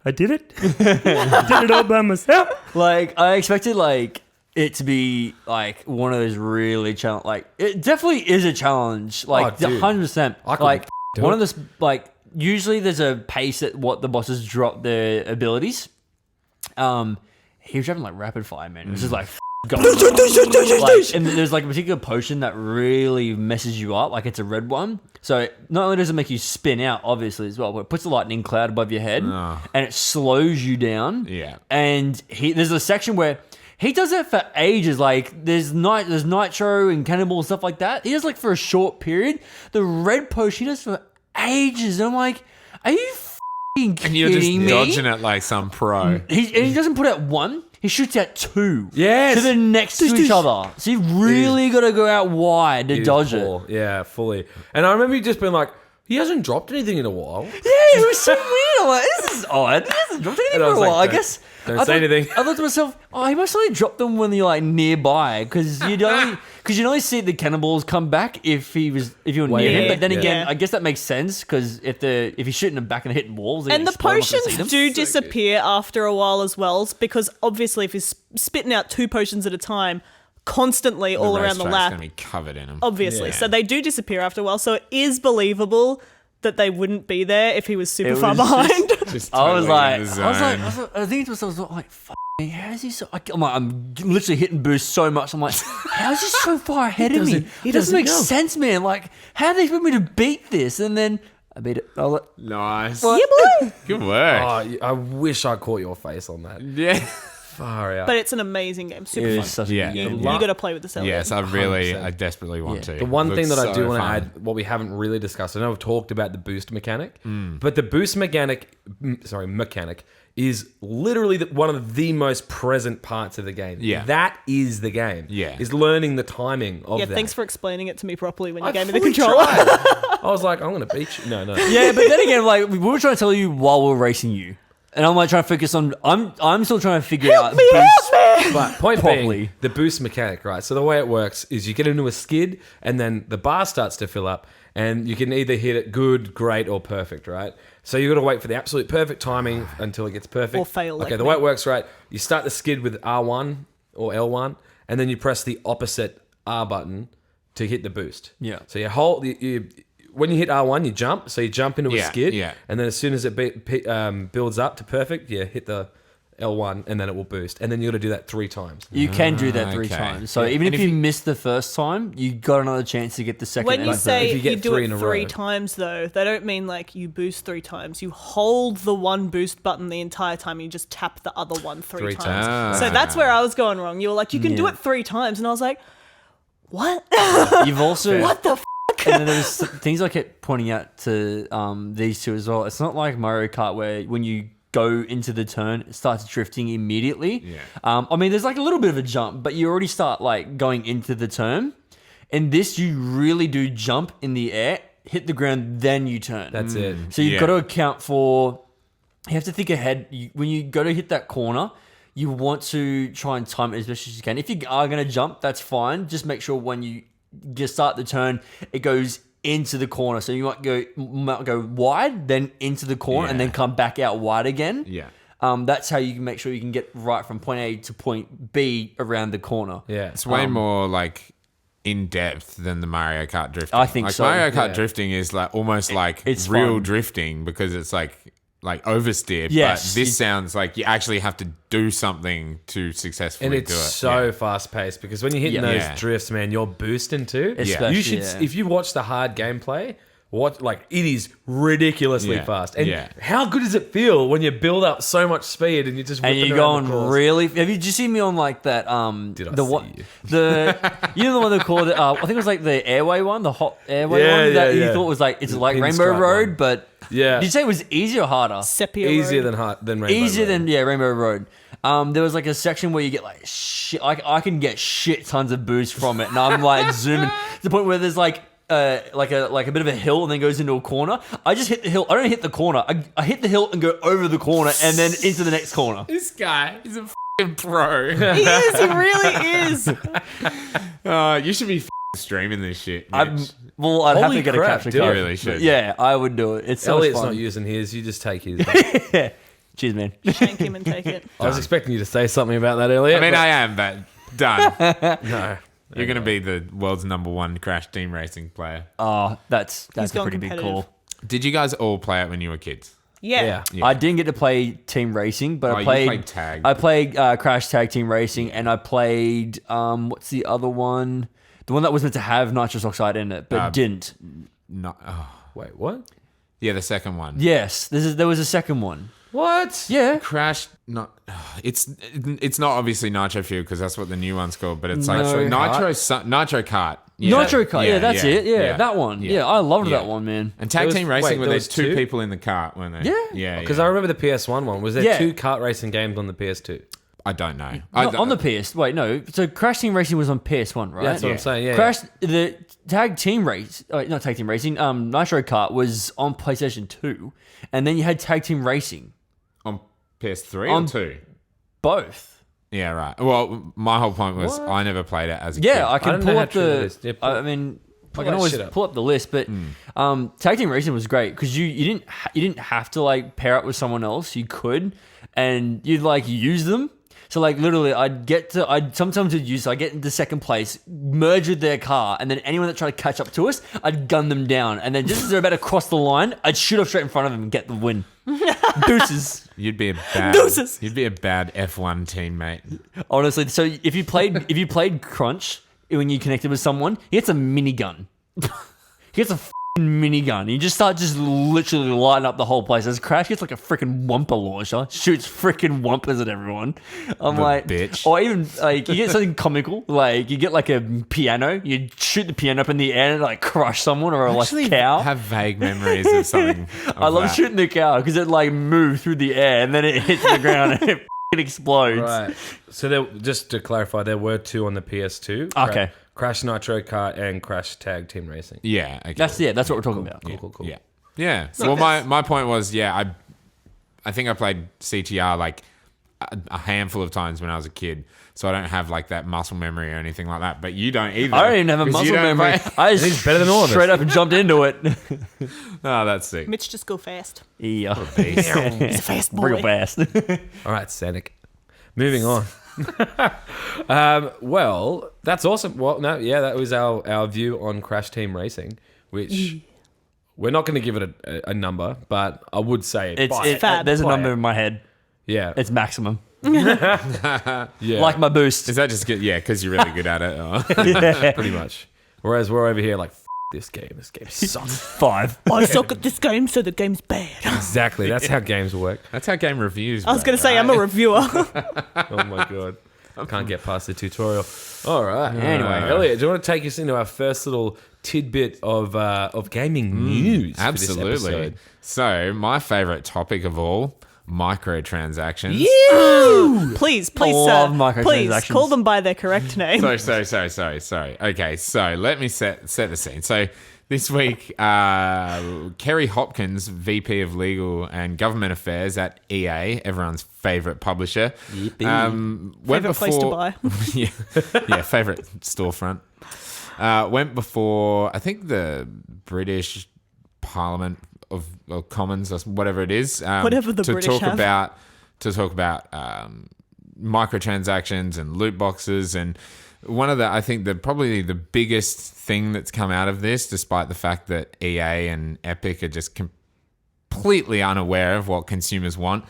I did it. Did it all by myself. Like, I expected like it to be like one of those really challenge. Like, it definitely is a challenge. Like, Oh, dude. 100%. I couldn't Like, do one it. of this like usually there's a pace at what the bosses drop their abilities. He was having like rapid fire, man. It was just like. Go. Like, and there's like a particular potion that really messes you up. Like, it's a red one, so not only does it make you spin out, obviously as well, but it puts a lightning cloud above your head and it slows you down. Yeah. And there's a section where he does that for ages. Like, there's nitro and cannonball and stuff like that. He does like for a short period. The red potion he does for ages. And I'm like, are you f***ing kidding And you're just me? dodging it like some pro. He doesn't put out one. He shoots out two. Yes. So they're next to each other. So you really got to go out wide to He was dodge it. poor. Yeah, fully. And I remember you just being like, he hasn't dropped anything in a while. Yeah, it was so weird. I'm like, this is odd. He hasn't dropped anything And I for a was like, while. I don't- guess Don't say anything. I thought to myself, oh, he must only drop them when they're like nearby, because you'd only see the cannonballs come back if you were near him. But then again, I guess that makes sense, because if you're shooting them back and they're hitting walls, And the potions do disappear after a while as well, because obviously if he's spitting out 2 potions at a time constantly all around the lab, going to be covered in them. obviously. So they do disappear after a while. So it is believable that they wouldn't be there if he was super far behind. I was thinking to myself, like, fuck me, how is he so... I'm literally hitting boost so much. I'm like, how is he so far ahead of me? It doesn't make sense, man. Like, how do they expect me to beat this? And then I beat it. Nice. Yeah, boy. Good work. Oh, I wish I caught your face on that. Yeah. Far out. But it's an amazing game. Super fun. Such a Yeah. good game. You got to play with the cell. Yes, I 100%. desperately want to. The one thing that I do want to fun. add, what we haven't really discussed, I know we've talked about the boost mechanic, but the boost mechanic is literally one of the most present parts of the game. Yeah. That is the game. Yeah. Is learning the timing of that. Thanks for explaining it to me properly when you I gave me the fully controller. tried. I was like, I'm going to beat you. No. Yeah, but then again, like, we were trying to tell you while we were racing you. And I'm like trying to focus on... I'm still trying to figure out... But point Properly. being, the boost mechanic, right? So the way it works is you get into a skid and then the bar starts to fill up and you can either hit it good, great, or perfect, right? So you got to wait for the absolute perfect timing until it gets perfect. Or fail Okay, like the me. way it works, right? You start the skid with R1 or L1 and then you press the opposite R button to hit the boost. Yeah. So you hold... When you hit R1, you jump. So you jump into a skid. Yeah. And then as soon as it builds up to perfect, you hit the L1 and then it will boost. And then you got to do that 3 times. You can do that 3 okay. times. So Yeah. even And if if you you- miss the first time, you got another chance to get the second. When you and say if you you, get do 3 it in a 3 row. times, though, they don't mean like you boost 3 times. You hold the one boost button the entire time. You just tap the other one 3 3 times. times. So that's where I was going wrong. You were like, you can do Yeah. it 3 times. And I was like, what? you've also... What the f***? And then there's things I kept pointing out to these two as well. It's not like Mario Kart where when you go into the turn, it starts drifting immediately. Yeah. I mean, there's like a little bit of a jump, but you already start like going into the turn. In this, you really do jump in the air, hit the ground, then you turn. That's it. So you've Yeah. got to account for... You have to think ahead. When you go to hit that corner, you want to try and time it as best as you can. If you are going to jump, that's fine. Just make sure when you start the turn, it goes into the corner. So you might go wide, then into the corner, and then come back out wide again. Yeah. That's how you can make sure you can get right from point A to point B around the corner. Yeah. It's way more like in depth than the Mario Kart drifting. I think like so, Mario Kart yeah. drifting is like almost like it's real fun. drifting because it's like oversteer. Yes, But this sounds like you actually have to do something to successfully And it's do it. so fast paced because when you're hitting Yeah. those Yeah. drifts, man, you're boosting too. Especially, You should, yeah. if you watch the hard gameplay, it is ridiculously Yeah. fast. And Yeah. how good does it feel when you build up so much speed and you just And whipping you're around going the course? really... Have you just seen me on like that... Did I the see what? you? You know the one they called it... I think it was like the airway one, the hot airway Yeah, one that yeah, you yeah. thought was like... It's The like Rainbow pinstripe Road, one. but... Yeah. Did you say it was easier or harder? Sepia Easier Road. than Rainbow Easier Road. than Rainbow Road. There was like a section where you get like shit. I can get shit tons of boost from it, and I'm like zooming to the point where there's like a bit of a hill and then goes into a corner. I just hit the hill. I don't hit the corner. I hit the hill and go over the corner and then into the next corner. This guy is a fucking pro. He is. He really is. You should be streaming this shit. I'd Mitch. have Holy to get crap, a capture dude. card. You really should. But yeah, I would do it. It's so much Elliot's fun. not using his. You just take his. Cheers, man. Shank him and take it. I was expecting you to say something about that earlier. I mean, I am, but done. no. You're going to be the world's #1 Crash Team Racing player. Oh, that's a gone pretty big competitive. call. Did you guys all play it when you were kids? Yeah. Yeah. I didn't get to play team racing, but Oh, I you played, played tag. I played Crash Tag Team Racing, and I played what's the other one? The one that was meant to have nitrous oxide in it, but didn't. No. Oh. Wait, what? Yeah, the second one. Yes, there was a second one. What? Yeah, Crash, it's not obviously Nitro Fuel because that's what the new one's called, but it's like Nitro Kart. Yeah. Nitro Kart. Yeah, that's it. Yeah, that one. Yeah, I loved Yeah. that one, man. And Tag There Team was- Racing wait, where there there's was 2 two? people in the cart, weren't they? Yeah. Yeah. Because yeah. I remember the PS1 one. Was there Yeah. 2 kart racing games on the PS2? I don't know. On the PS. Wait, no. So Crash Team Racing was on PS1, right? That's what Yeah. I'm saying. Yeah. Crash the Tag Team Race, not Tag Team Racing. Nitro Kart was on PlayStation 2, and then you had Tag Team Racing. on PS3 On- or 2? Both. Yeah, right. Well, my whole point was I never played it as a kid. Yeah, I I can don't know pull how up true that the. is. Yeah, I mean, I that can always shit up. pull up the list, but tag team racing was great because you didn't have to like pair up with someone else. You could, and you'd like use them. So like literally, I'd sometimes I'd get into second place, merge with their car, and then anyone that tried to catch up to us, I'd gun them down, and then just as they're about to cross the line, I'd shoot off straight in front of them and get the win. Deuces. You'd be a bad F1 teammate. Honestly, so if you played Crunch when you connected with someone, he gets a minigun. He gets a minigun. You just start literally lighting up the whole place. As Crash gets like a freaking Wumper launcher, shoots freaking Wumpers at everyone. I'm The like, bitch. or even like you get something comical, like you get like a piano, you shoot the piano up in the air and like crush someone or like a cow. I have vague memories of something. Of I love that. shooting the cow because it like moves through the air and then it hits the ground and it explodes. Right. So just to clarify, there were 2 on the PS2. Okay. Crash Nitro Kart and Crash Tag Team Racing. Yeah, okay. That's what we're talking about. Cool. Yeah. Well, my point was, I think I played CTR like a handful of times when I was a kid, so I don't have like that muscle memory or anything like that. But you don't either. I don't even have a 'cause muscle you don't memory. play- I He's just better than all of us. straight up and jumped into it. Oh, that's sick. Mitch, just go fast. Yeah. He's a fast boy. Real fast. All right, Senic. Moving on. Well, that's awesome. Well, no, yeah, that was our view on Crash Team Racing, which we're not going to give it a number, but I would say Fab. There's a Play number it. in my head. yeah, It's maximum. yeah, Like my boost. Is that just good? Yeah, because you're really good at it. Oh. pretty much. Whereas we're over here like, this game sucks. 5. I suck at this game, so the game's bad. Exactly. That's how games work. That's how game reviews. I was work, going to say, right? I'm a reviewer. Oh my god. Can't get past the tutorial. All right. Anyway. Elliot, do you want to take us into our first little tidbit of gaming news? For this Absolutely. episode? So, my favorite topic of all, microtransactions. Please, I love sir. microtransactions. Please, call them by their correct name. Sorry. Okay, so let me set the scene. So this week, Kerry Hopkins, VP of Legal and Government Affairs at EA, everyone's favorite publisher, went Favorite place to buy. yeah, favorite storefront. Went before, I think, the British Parliament of Commons or whatever it is. Whatever the to British talk have. about microtransactions and loot boxes, and one of the probably the biggest thing that's come out of this, despite the fact that EA and Epic are just completely unaware of what consumers want,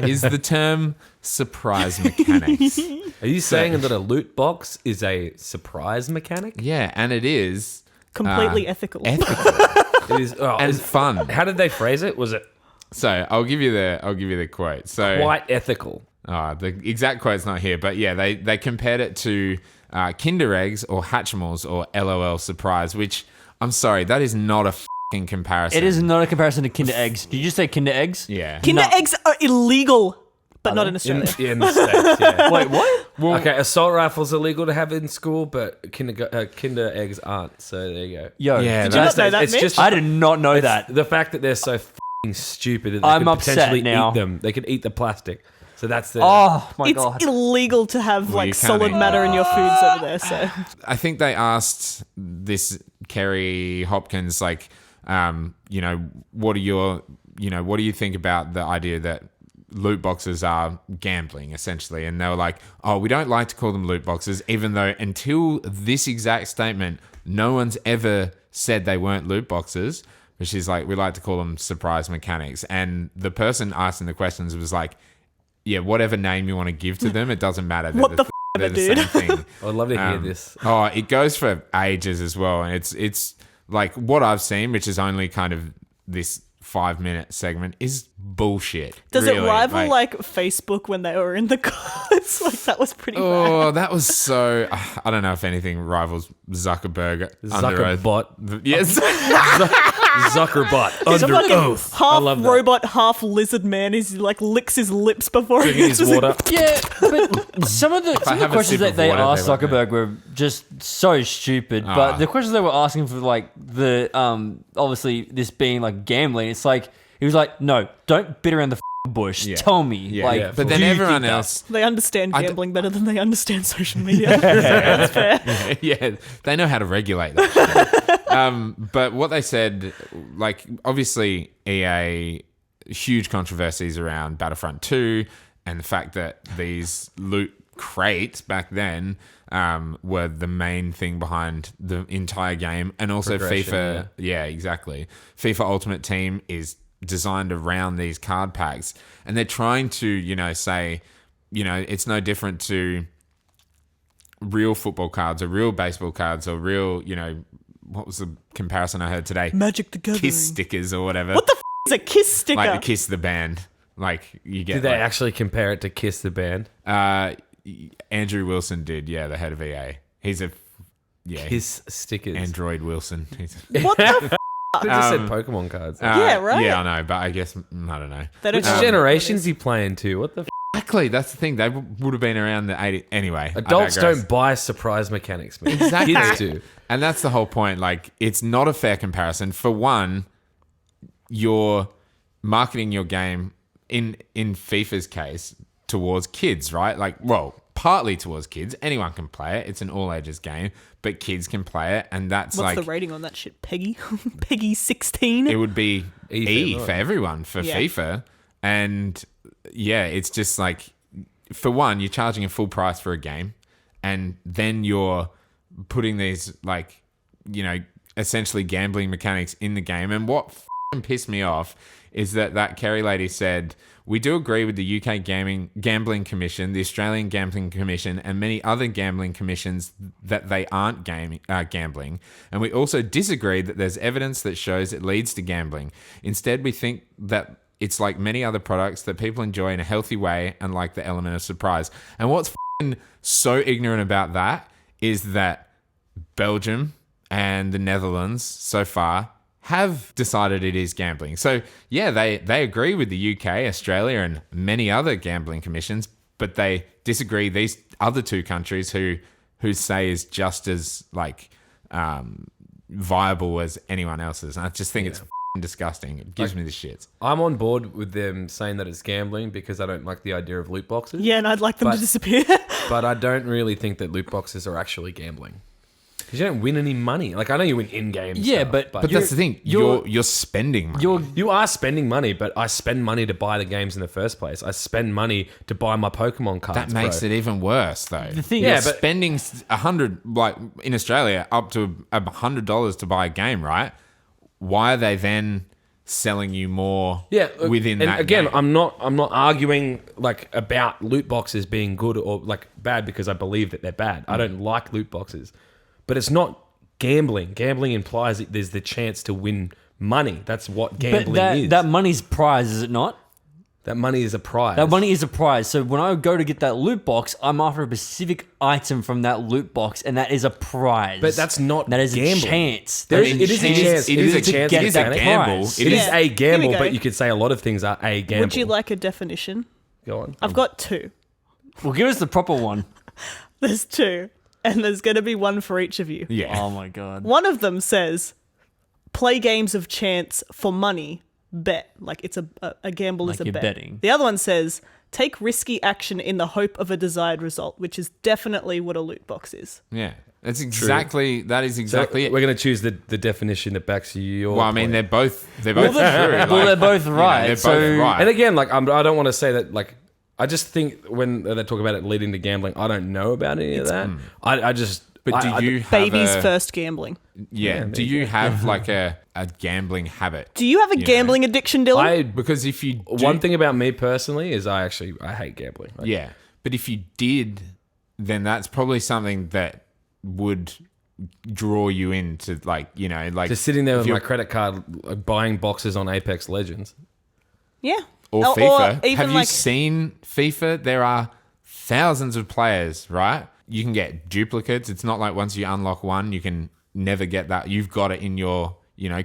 is the term surprise mechanics. Are you saying that a loot box is a surprise mechanic? Yeah, and it is Completely ethical. ethical It is. Oh, and fun. how did they phrase it? Was it So I'll give you the quote. So quite ethical? the exact quote's not here, but yeah, they compared it to Kinder Eggs or Hatchimals or LOL Surprise, which I'm sorry, that is not a fucking comparison. It is not a comparison to Kinder Eggs. Did you say Kinder Eggs? Yeah. Kinder No. eggs are illegal, but not in In, Australia. in the States, yeah. Wait, what? Okay, assault rifles are legal to have in school, but Kinder eggs aren't. So there you go. Yo, Yeah, Did you not know that, it's Mitch? just I did not know that. the fact that they're so f***ing stupid that they I'm could upset potentially now. eat them. They could eat the plastic. So that's the. Oh my It's god. illegal to have you like can't solid eat matter in your foods over there. So I think they asked this Kerry Hopkins, like, what do you think about the idea that loot boxes are gambling, essentially? And they were like, oh, we don't like to call them loot boxes, even though until this exact statement, no one's ever said they weren't loot boxes, which is like, we like to call them surprise mechanics. And the person asking the questions was like, yeah, whatever name you want to give to them, it doesn't matter. What the they're ever, the dude? same thing. I'd love to hear this. Oh, it goes for ages as well. And it's like what I've seen, which is only kind of this 5-minute segment, is bullshit. does it really. rival like Facebook when they were in the cards? Like that was pretty bad. Oh, that was so. I don't know if anything rivals Zuckerberg under oath. Zuckerbot. Yes. Zuckerbot. He's a Under fucking oath. I half love that. robot, half lizard man. He's like licks his lips before he Drinking his answers it. water. Yeah, but some of the have a questions sip that they of water, asked they won't know. Zuckerberg were just so stupid. But the questions they were asking for, like the obviously this being like gambling, it's like he was like, no, don't beat around the bush. Yeah. Tell me. Yeah, like, yeah, but then do you everyone think that? else, They understand I d- gambling better than they understand social media. That's fair. yeah, they know how to regulate that shit. But what they said, like, obviously EA, huge controversies around Battlefront 2 and the fact that these loot crates back then were the main thing behind the entire game. And also Progression, FIFA, yeah, exactly. FIFA Ultimate Team is designed around these card packs. And they're trying to, say, it's no different to real football cards or real baseball cards or real, what was the comparison I heard today? Magic the Gathering. Kiss stickers or whatever. What the is a Kiss sticker? Like the Kiss the band. Like you get. Did they actually compare it to Kiss the band? Andrew Wilson did. Yeah, the head of EA. He's a Kiss stickers. Android Wilson. What the I just said Pokemon cards. Yeah, right. Yeah, I know, but I guess I don't know. They don't Which know generation's he playing to? What the Exactly, that's the thing. They would have been around the 80s anyway. I Adults digress. don't buy surprise mechanics, man. Exactly. Kids do. And that's the whole point. Like, it's not a fair comparison. For one, you're marketing your game in FIFA's case towards kids, right? Like, well, partly towards kids. Anyone can play it. It's an all ages game, but kids can play it, and that's What's like the rating on that shit? Peggy? Peggy 16? it would be E for for everyone for Yeah. FIFA. And yeah, it's just like, for one, you're charging a full price for a game, and then you're putting these, like, essentially gambling mechanics in the game. And what pissed me off is that Kerry lady said, we do agree with the UK Gambling Commission, the Australian Gambling Commission, and many other gambling commissions that they aren't gambling. And we also disagree that there's evidence that shows it leads to gambling. Instead, we think that it's like many other products that people enjoy in a healthy way and like the element of surprise. And what's so ignorant about that is that Belgium and the Netherlands so far have decided it is gambling. So yeah, they agree with the UK, Australia, and many other gambling commissions, but they disagree these other two countries who say is just as like viable as anyone else's. And I just think it's disgusting. It gives me the shits. I'm on board with them saying that it's gambling because I don't like the idea of loot boxes. Yeah, and I'd like them to But- disappear. But I don't really think that loot boxes are actually gambling. Because you don't win any money. Like, I know you win in-game Yeah, stuff, but But that's the thing. You're spending money. you are spending money, but I spend money to buy the games in the first place. I spend money to buy my Pokemon cards. That makes it even worse, though. The thing You're is- spending $100, like in Australia, up to $100 to buy a game, right? Why are they then selling you more? Within and that again, game? I'm not arguing like about loot boxes being good or like bad because I believe that they're bad. I don't like loot boxes, but it's not gambling. Gambling implies that there's the chance to win money. That's what gambling but is. that money's prize, is it not? That money is a prize. That money is a prize. So when I go to get that loot box, I'm after a specific item from that loot box, and that is a prize. But that's not That is gambling. a chance. There That is- it is a chance. It is a to chance. get It is a that gamble. prize. It It is- is Yeah. a Here we gamble, go. but you could say a lot of things are a gamble. Would you like a definition? Go on. I've got two. Well, give us the proper one. There's two. And there's going to be one for each of you. Yeah. Oh my god. One of them says, play games of chance for money, bet. Like it's a gamble Like is a you're bet. betting. The other one says, take risky action in the hope of a desired result, which is definitely what a loot box is. Yeah. That's exactly, that is So exactly it. we're going to choose the definition that backs your Well, I mean, point. they're both true. Like, well, they're both right. they're so both right. And again, like I don't want to say that. Like I just think when they talk about it leading to gambling, I don't know about any of that. I just. But I- do you have Baby's a, first gambling. Yeah. Do you have like a gambling habit? Do you have a know. gambling addiction, Dylan? I Because if you do, one thing about me personally is I hate gambling. Like, yeah. But if you did, then that's probably something that would draw you into like just sitting there if with you're- my credit card, like, buying boxes on Apex Legends. yeah. or Or FIFA. even Have you like- seen FIFA? There are thousands of players, right? You can get duplicates. It's not like once you unlock one, you can never get that. You've got it in your,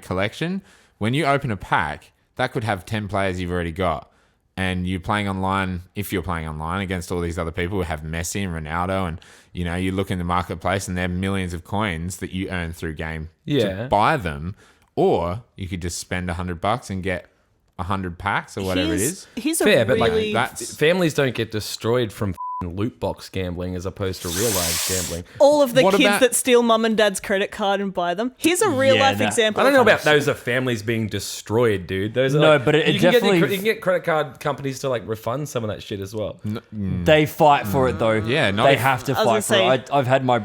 collection. When you open a pack, that could have 10 players you've already got. And you're playing online, if you're playing online against all these other people who have Messi and Ronaldo, and, you look in the marketplace and there are millions of coins that you earn through game Yeah. to buy them. Or you could just spend $100 and get 100 packs or whatever it is. Here's a Fair, but really... That's families don't get destroyed from loot box gambling as opposed to real life gambling. all of the What kids about- that steal mum and dad's credit card and buy them. Here's a real life that- example. I don't know of- about those are families being destroyed, dude. Those are No, like, but it you can definitely- you can get credit card companies to like refund some of that shit as well. They fight for it though. Yeah, no, they if- have to I was fight gonna for it. I've had my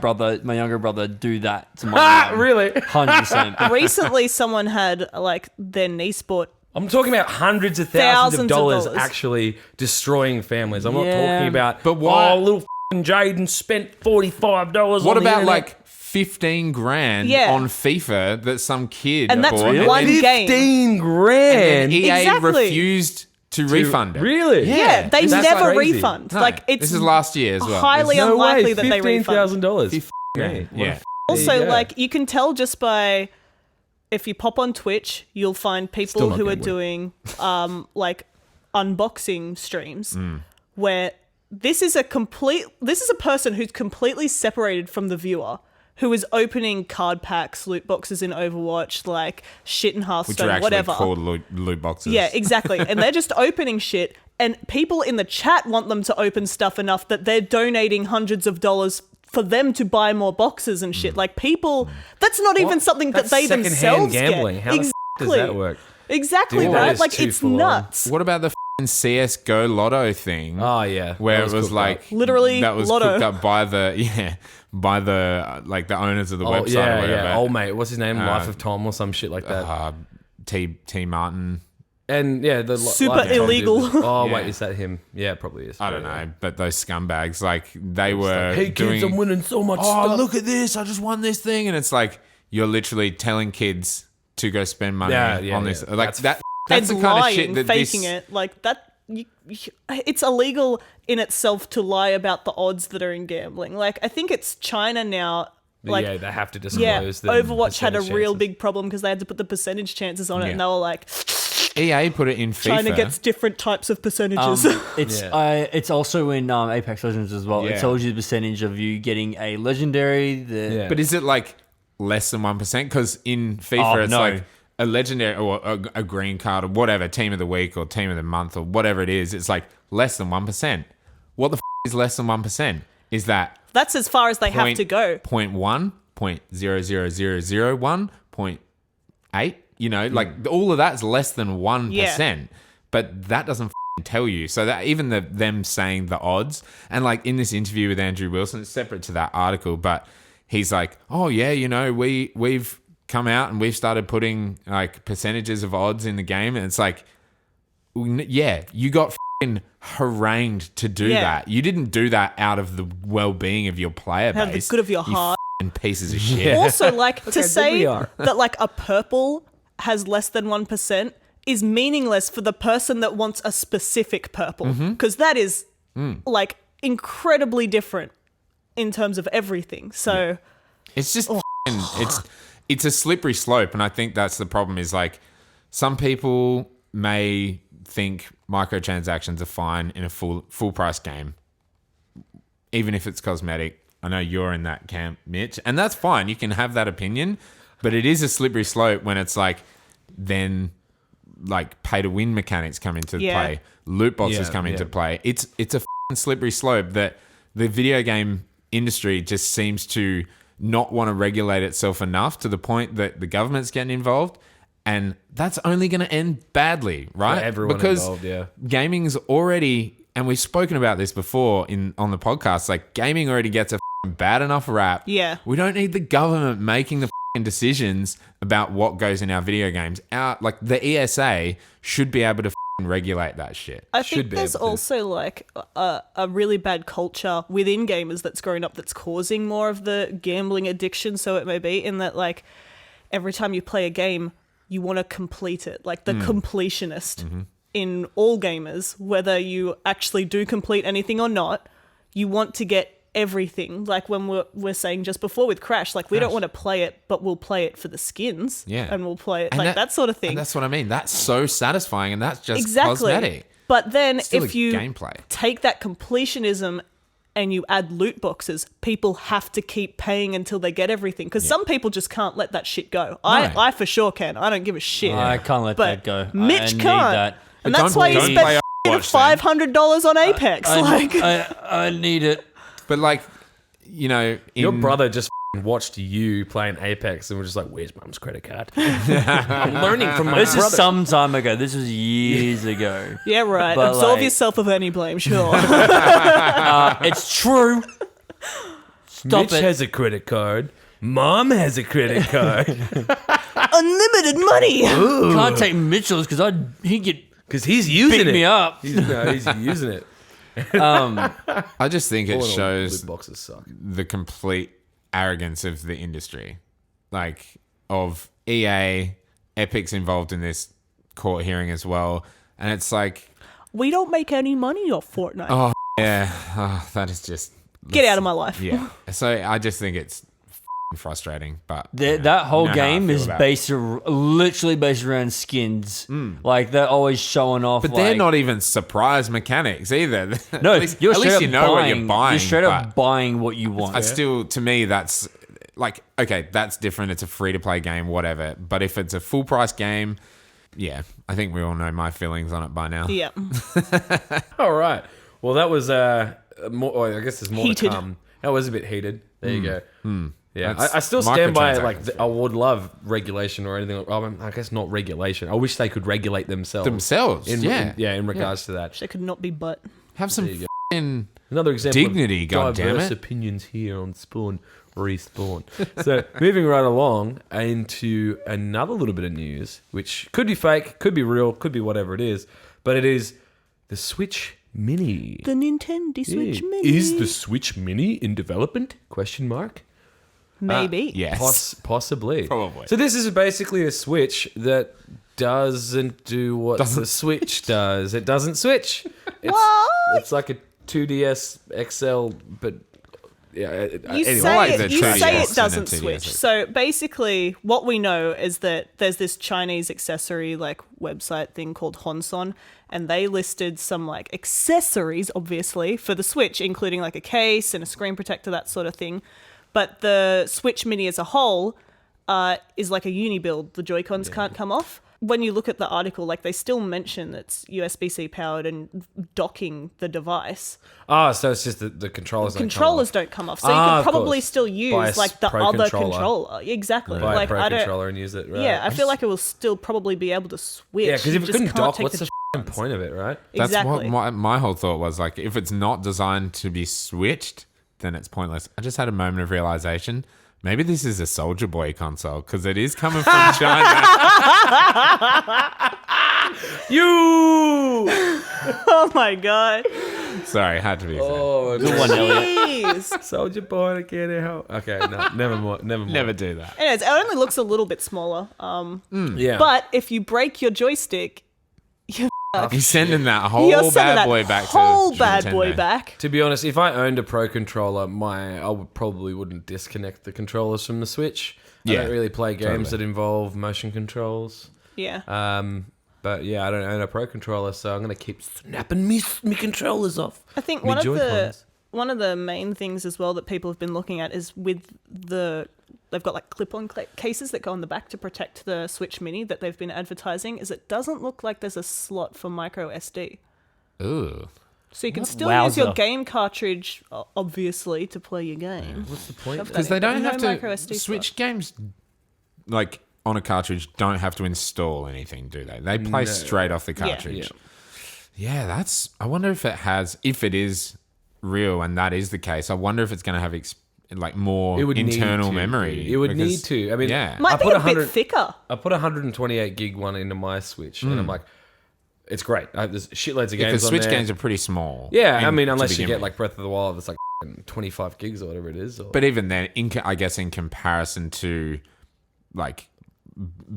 younger brother, do that to my Ah, mum. really? 100%. Recently, someone had like their niece bought. I'm talking about hundreds of thousands of Thousands of dollars dollars. actually destroying families. I'm not Yeah. talking about, But why- oh, little f***ing Jaden spent $45 what on the about internet. like 15 grand Yeah. on FIFA that some kid And that's bought? one then- game. 15 grand? and EA Exactly. refused to refund it. Really? Yeah, they That's never crazy. refund. No, like it's this is last year as well. highly This is- No unlikely way, that they refund. $15,000. grand. Yeah. Also, you go. like you can tell just by if you pop on Twitch, you'll find Still people not who are gambling. doing like unboxing streams Mm. where this is a person who's completely separated from the viewer, who is opening card packs, loot boxes in Overwatch, like shit in Which are Hearthstone, actually whatever. called loot boxes. Yeah, exactly. And they're just opening shit, and people in the chat want them to open stuff enough that they're donating hundreds of dollars for them to buy more boxes and shit. Like people, that's not even something that That's they secondhand themselves gambling. get. How the f*** does that work? Exactly, Dude, that right? is Like too it's full on. nuts. What about the f***ing CS:GO Lotto thing? Oh, yeah. where That it was cooked like up. Literally that was Lotto. cooked up by the like the owners of the Oh, website or yeah, whatever. yeah. Old mate. What's his name? Life of Tom or some shit like that. T Martin. And yeah, the Super Life of Tom illegal. dude. Oh, Yeah. wait, is that him? Yeah, it probably is. I don't Yeah. know, but those scumbags, like they were Hey doing. kids, I'm winning so much Oh, stuff. look at this! I just won this thing, and it's like you're literally telling kids to go spend money on this. yeah. Like That's that's the and kind lying, of shit that faking this, it, like that. It's illegal in itself to lie about the odds that are in gambling. Like I think it's China now. Like yeah, they have to yeah, disclose the Overwatch had a percentage real chances. big problem because they had to put the percentage chances on it, Yeah. and they were like, EA put it in FIFA. China gets different types of percentages. It's also in Apex Legends as well. Yeah. It tells you the percentage of you getting a legendary. Yeah. But is it like less than 1%? Because in FIFA, Oh, it's no. like a legendary or a green card or whatever, team of the week or team of the month or whatever it is. It's like less than 1%. What the is less than 1%? Is that That's as far as they have to go. 0.1, 0.00001, 0.8? You know, like all of that's less than 1%. Yeah. But that doesn't tell you. So that even them saying the odds, and like in this interview with Andrew Wilson, it's separate to that article, but he's like, oh yeah, you know, we've come out and we've started putting like percentages of odds in the game, and it's like, yeah, you got f***ing harangued to do Yeah. that. You didn't do that out of the well-being of your player Out of the base. good of your you heart. f***ing pieces of shit. Also, like to good say we are. that like a purple has less than 1% is meaningless for the person that wants a specific purple, because that is like incredibly different in terms of everything. So It's just it's a slippery slope, and I think that's the problem. Is like some people may think microtransactions are fine in a full price game, even if it's cosmetic. I know you're in that camp, Mitch, and that's fine. You can have that opinion, but it is a slippery slope when it's like then like pay to win mechanics come into Yeah. play, loot boxes Yeah, come into yeah. play. It's a f***ing slippery slope that the video game industry just seems to not want to regulate itself enough to the point that the government's getting involved, and that's only going to end badly, right? For everyone because involved, yeah. gaming's already, and we've spoken about this before on the podcast, like gaming already gets a f***ing bad enough rap. Yeah. We don't need the government making the f***ing decisions about what goes in our video games. Like the ESA should be able to f***ing regulate that shit. I Should think be there's able to. also like a really bad culture within gamers that's grown up that's causing more of the gambling addiction. So it may be in that like every time you play a game, you want to complete it, like the completionist in all gamers, whether you actually do complete anything or not, you want to get everything. Like when we're saying just before with Crash, like we don't want to play it, but we'll play it for the skins. Yeah. And we'll play it And like that sort of thing. And that's what I mean. That's so satisfying, and that's just Exactly. cosmetic. But then Still if a you gameplay. take that completionism and you add loot boxes, people have to keep paying until they get everything. Because some people just can't let that shit go. I for sure can. I don't give a shit. I can't let But that go. Mitch I need can't. that. And But that's don't- why you don't spent play Overwatch then. $500 on Apex. I need it. But like, you know, Your brother just watched you playing Apex and was just like, "Where's Mum's credit card?" I'm learning from my This brother. is some time ago. This was years ago. Yeah, right. But, Absolve like- yourself of any blame, sure. It's true. Stop Mitch it. has a credit card. Mom has a credit card Unlimited money. Can't take Mitchell's because he'd get because he's using beat it. me up. He's using it. I just think it All in all, shows loot boxes suck. the complete arrogance of the industry, like of EA. Epic's involved in this court hearing as well, and it's like, We don't make any money off Fortnite. oh yeah, that is just Get out of my life. yeah. So I just think it's frustrating, but That whole you know how I game feel is about it. literally based around skins. Like they're always showing off. But like, they're not even surprise mechanics either. No, at least, you're at straight least up you know what you're buying. You're straight but up buying what you want. I still, to me, that's like, okay, that's different. It's a free to play game, whatever. But if it's a full price game, yeah, I think we all know my feelings on it by now. Yeah. All right. Well, that was more. Or I guess there's more Heated. to come. That was a bit heated. There you go. Yeah, That's I still stand by it. Like, microtransactions, I would love regulation or anything. I guess not regulation. I wish they could regulate themselves. In regards to that. They could not be but. Have some f***ing Another example dignity, of diverse goddammit. opinions here on Spawn Respawn. So moving right along into another little bit of news, which could be fake, could be real, could be whatever it is, but it is the Switch Mini. The Nintendo Switch Yeah. Mini. Is the Switch Mini in development? Question mark. Maybe. Yes. Possibly. Probably. So this is basically a Switch that doesn't do what the Switch does. It doesn't switch. It's like a 2DS XL, but yeah. You anyway. say, like the you 2DS say and it the doesn't 2DS. switch. So basically, what we know is that there's this Chinese accessory like website thing called Honson, and they listed some like accessories, obviously, for the Switch, including like a case and a screen protector, that sort of thing. But the Switch Mini as a whole is like a uni build. The Joy-Cons can't come off. When you look at the article, like they still mention it's USB-C powered and docking the device. Oh, so it's just the controllers. Controllers don't come off, so you of could probably course. still Buy a use like the Pro other controller. controller. Exactly. Buy Like a Pro I don't. controller and use it. Right? Yeah, I feel like it will still probably be able to switch. Yeah, because if You it just couldn't can't dock, take what's the the point of it, right? That's exactly. what my whole thought was. Like, if it's not designed to be switched, then it's pointless. I just had a moment of realization. Maybe this is a Soldier Boy console because it is coming from China. You. Oh my god. Sorry, had to be. Oh, Good one, Elliot. Jeez. Soldier Boy, get it help. Okay, no, never more. Never do that. Anyways, it only looks a little bit smaller. Yeah, But if you break your joystick, You're sending that whole you're sending bad that boy back whole to bad boy Nintendo. back. to be honest, if I owned a Pro controller, I probably wouldn't disconnect the controllers from the Switch. I Yeah, don't really play games totally. that involve motion controls. Yeah. But yeah, I don't own a Pro controller, so I'm gonna keep snapping me controllers off. I think Me Joy-Cons. one of the main things as well that people have been looking at is with they've got like clip-on cases that go on the back to protect the Switch Mini that they've been advertising. Is it doesn't look like there's a slot for micro SD, Ooh. so you can still use your Wowza. game cartridge, obviously, to play your game. What's the point? Shove that Because in, they but don't no have micro to. SD Switch slot. games, like on a cartridge, don't have to install anything, do they? They play No. straight off the cartridge. Yeah. Yeah, that's. I wonder if it has. If it is real and that is the case, I wonder if it's going to have like more It would need internal to. memory. It would because- need to. I mean, yeah. Might I be put a 100 bit thicker. I put 128 gig one into my Switch, and I'm like, it's great. There's shitloads of games Because on Switch there. games are pretty small. Yeah, I in- mean, to unless you begin get with. like Breath of the Wild, it's like 25 gigs or whatever it is. Or, But even then, I guess in comparison to like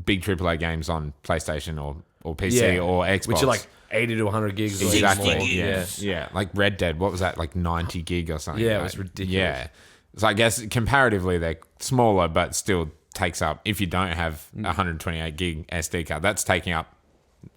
big AAA games on PlayStation or PC or Xbox, which are like 80 to 100 gigs. or exactly, more. yeah, like Red Dead. What was that? Like 90 gig or something. Yeah, it right? was ridiculous. Yeah, so I guess comparatively they're smaller, but still takes up. If you don't have a 128 gig SD card, that's taking up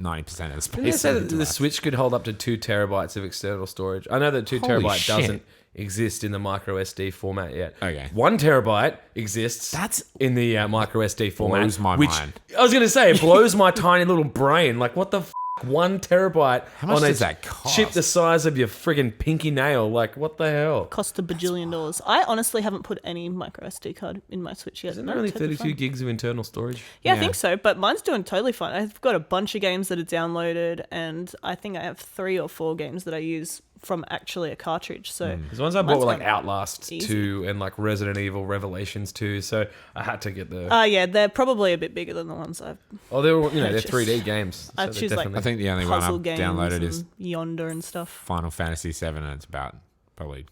90% of the space. Didn't they say in the that the device. Switch could hold up to 2 terabytes of external storage? I know that 2 Holy terabyte shit. doesn't exist in the micro SD format yet. Okay. 1 terabyte exists. That's- in the micro SD format. Blows my which, mind. I was going to say, it blows my tiny little brain. Like, what the 1 terabyte How much on a does that cost? chip the size of your friggin' pinky nail? Like, what the hell? Cost $1 bajillion. I honestly haven't put any micro SD card in my Switch yet. Isn't No, there only totally 32 fine. gigs of internal storage? Yeah, I Yeah. think so, but mine's doing totally fine. I've got a bunch of games that are downloaded, and I think I have 3 or 4 games that I use from actually a cartridge. So Because ones I bought Mine's were like going Outlast easy. 2 and like Resident Evil Revelations 2, so I had to get the. yeah, they're probably a bit bigger than the ones I've Oh, they were, they're purchased. 3D games. I so they're choose, like, definitely- I think the only one puzzle I've games downloaded and is Yonder and stuff. Final Fantasy 7, and it's about probably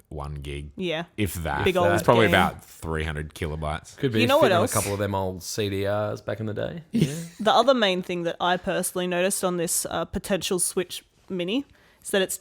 1 gig, Yeah. if that. Big old It's probably game. about 300 kilobytes. Could be You know what fit on else? a couple of them old CDRs back in the day. Yeah. The other main thing that I personally noticed on this potential Switch Mini is that it's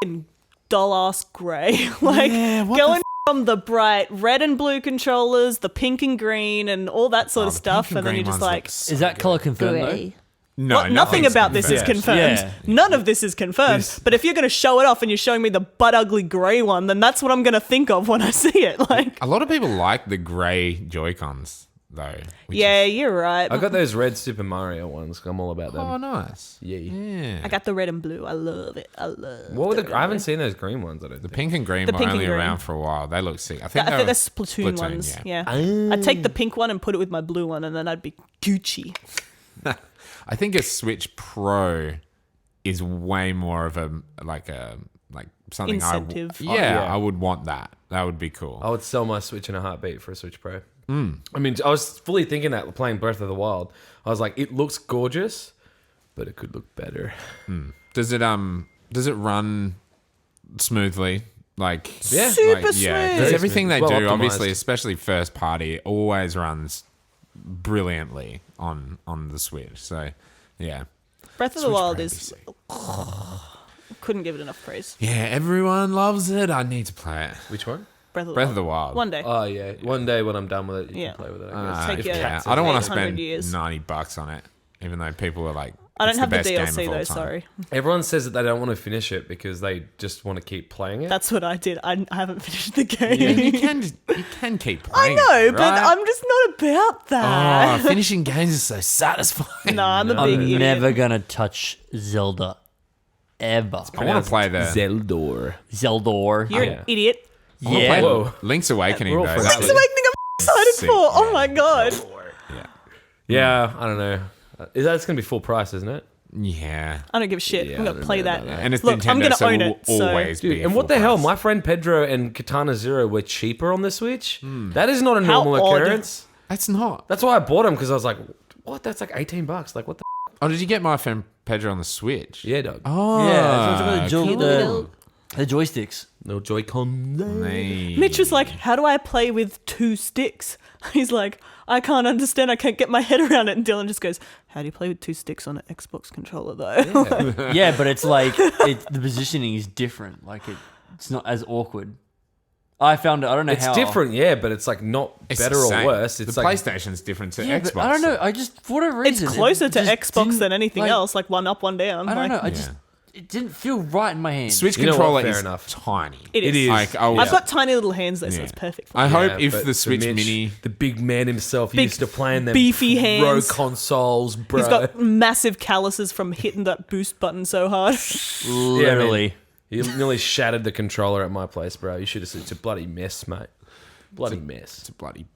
f***ing dull-ass grey. Like, going from the bright red and blue controllers, the pink and green, and all that sort of the stuff, pink and then green you're just ones like... look so Is that good. color confirmed though? No, Well, nothing nothing's about this is confirmed. confirmed. Yeah. None of this is confirmed. This- But if you're going to show it off and you're showing me the butt ugly grey one, then that's what I'm going to think of when I see it. Like, A lot of people like the grey Joy-Cons, though. which yeah, is- you're right. I got those red Super Mario ones. I'm all about them. Oh, nice. Yeah. Yeah. I got the red and blue. I love it. I love What were the the? I haven't seen those green ones. I don't The think. pink and green The were pink and only green. around for a while. They look sick. I I think think they they're Splatoon ones. Yeah. I'd take the pink one and put it with my blue one, and then I'd be Gucci. I think a Switch Pro is way more of a something Incentive. yeah. I would want that. That would be cool. I would sell my Switch in a heartbeat for a Switch Pro. I mean, I was fully thinking that playing Breath of the Wild. I was like, it looks gorgeous, but it could look better. Does it run smoothly? Like Yeah. Super yeah. smooth. Because Very everything smooth. they Well do, optimized. obviously, especially first party, always runs brilliantly on the Switch. So yeah. Breath of the Switch Wild Pro is. would be sick. Couldn't give it enough praise. Yeah, everyone loves it. I need to play it. Which one? Breath of the Wild. One day. Oh yeah, one day when I'm done with it, you Yeah. can play with it. I guess. Take If your- cats I don't want to 800 spend years. $90 on it, even though people are like, I don't it's have the best game DLC of all though, time. sorry. Everyone says that they don't want to finish it because they just want to keep playing it. That's what I did. I haven't finished the game. You can keep I playing. know, it, but right? I'm just not about that. Oh, finishing games is so satisfying. Nah, I'm a big I'm idiot. never gonna touch Zelda. Ever. I want to play the. Zeldor. Zeldor. You're Yeah. an idiot. I wanna Yeah. play Whoa. Link's Awakening We're all though. friends. That Link's was- Awakening I'm excited Sick, for. Oh yeah. my god. Yeah, I don't know. That's gonna be full price, isn't it? Yeah. I don't give a shit. Yeah, I'm I gonna don't play know that. about And it's Look, Nintendo, I'm gonna so own it it. will So always Dude, be. and a what the full hell? price. My friend Pedro and Katana Zero were cheaper on the Switch. That is not a How normal odd. occurrence. That's not. That's why I bought them because I was like, "What? That's like $18. Like what the?" Oh, did you get my friend Pedro on the Switch? Yeah, dog. Oh, Yeah, so it's cool. the joysticks. No Joy-Con. Hey. Mitch was like, "How do I play with 2 sticks?" He's like, "I can't understand. I can't get my head around it." And Dylan just goes, "How do you play with 2 sticks on an Xbox controller, though?" Yeah, but it's like the positioning is different. Like it's not as awkward. I found it. I don't know It's how. different, yeah, but it's like not It's better the or same. worse. It's the like PlayStation's different to Yeah, Xbox. but I don't know. I just for whatever It's reason closer it to just Xbox didn't, than anything like, else. Like one up, one down. I don't know. Like, I just it didn't feel right in my hand. Switch You know what? controller Fair is enough. tiny. It is. It is. Like, oh, I've yeah. got tiny little hands though, so Yeah. it's perfect. I Yeah, hope if but the Switch Mitch, Mini. the big man himself, Big, used to playing them beefy pro hands. consoles, bro. He's got massive calluses from hitting that boost button so hard. Literally. You nearly shattered the controller at my place, bro. You should have said it's a bloody mess, mate. Bloody mess. It's a bloody.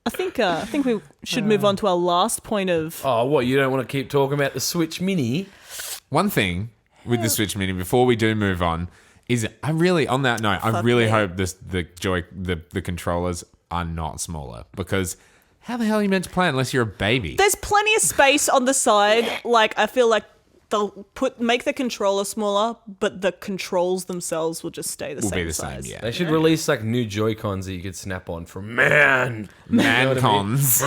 I think we should move on to our last point of. Oh, what? You don't want to keep talking about the Switch Mini? One thing with the Switch Mini before we do move on is I really, on that note, I Fuck really yeah. hope the controllers are not smaller, because how the hell are you meant to play unless you're a baby? There's plenty of space on the side. Like I feel like they'll make the controller smaller, but the controls themselves will just stay the Will same be the size. same, yeah. They should release like new Joy-Cons that you could snap on from Man Man-cons.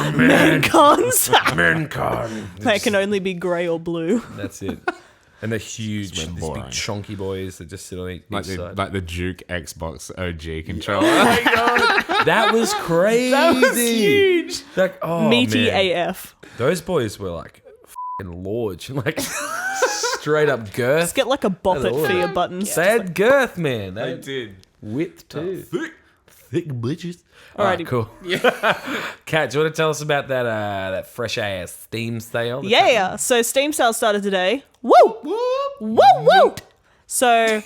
Cons. Man-Con. They can only be grey or blue. That's it. And they're huge, It's these boring. big chunky boys that just sit on each Like side. the Duke Xbox OG controller. That was crazy. That was huge. Like, oh, Meaty man. AF. Those boys were like f***ing large, like straight up girth. Just get like a bop it for your buttons. They had girth, man. They did. width too. Thick bitches. Alrighty. Alright, cool. Kat, do you want to tell us about that fresh ass Steam sale? that's Yeah. So Steam sale started today. Woo! Woo! Woo! So,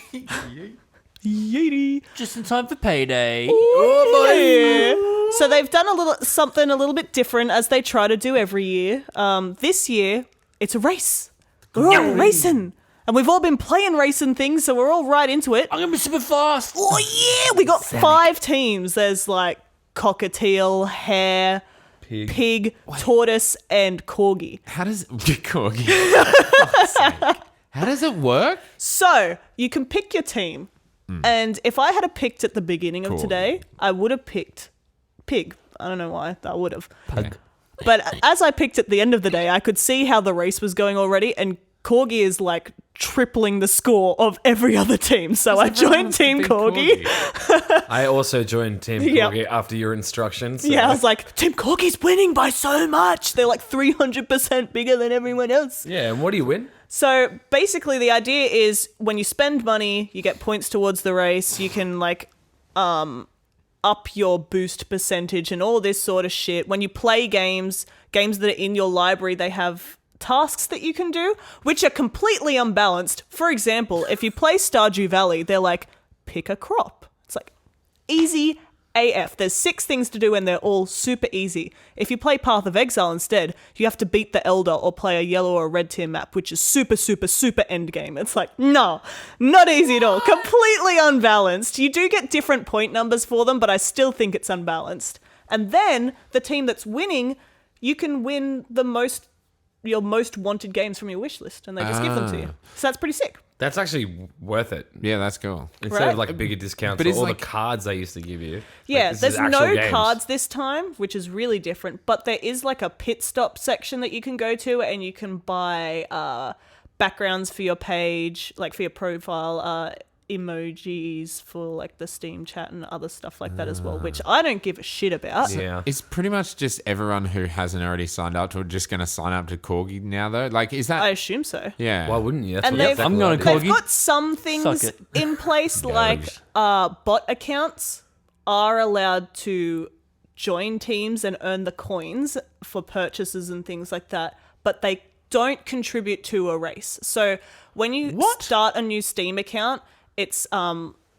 yeety. Just in time for payday. Yeah. So they've done something a little bit different as they try to do every year. This year, it's a race. We're all racing. And we've all been playing racing things, so we're all right into it. I'm gonna be super fast. Oh, yeah! We got 5 teams. There's like cockatiel, hare, pig, tortoise, and corgi. How does Corgi? How does it work? So you can pick your team. And if I had picked at the beginning of today, I would have picked pig. I don't know why. I would have. But as I picked at the end of the day, I could see how the race was going already, and Corgi is like tripling the score of every other team. So I joined Team Corgi. I also joined Team Yep. Corgi after your instructions. so- Yeah, I was like, Team Corgi's winning by so much. They're like 300% bigger than everyone else. Yeah, and what do you win? So basically the idea is when you spend money, you get points towards the race. You can like up your boost percentage and all this sort of shit. When you play games that are in your library, they have tasks that you can do, which are completely unbalanced. For example, if you play Stardew Valley, they're like, pick a crop. It's like easy AF. There's 6 things to do and they're all super easy. If you play Path of Exile instead, you have to beat the Elder or play a yellow or a red tier map, which is super, super, super end game. It's like, no, not easy at all. Completely unbalanced. You do get different point numbers for them, but I still think it's unbalanced. And then the team that's winning, you can win your most wanted games from your wish list, and they just give them to you. So that's pretty sick. That's actually worth it. Yeah, that's cool. Instead Right. of like bigger discounts But or it's all like- the cards they used to give you. Yeah, Like, this there's is actual no games. cards this time, which is really different, but there is like a pit stop section that you can go to, and you can buy backgrounds for your page, like for your profile, emojis for like the Steam chat and other stuff like that as well, which I don't give a shit about. Yeah. Is pretty much just everyone who hasn't already signed up to it just going to sign up to Corgi now, though? Like, is that... I assume so. yeah. Why wouldn't you? That's And what they've- exactly I'm gonna what I call did. They've got some things Suck it. in place, like bot accounts are allowed to join teams and earn the coins for purchases and things like that, but they don't contribute to a race. So when you start a new Steam account, it's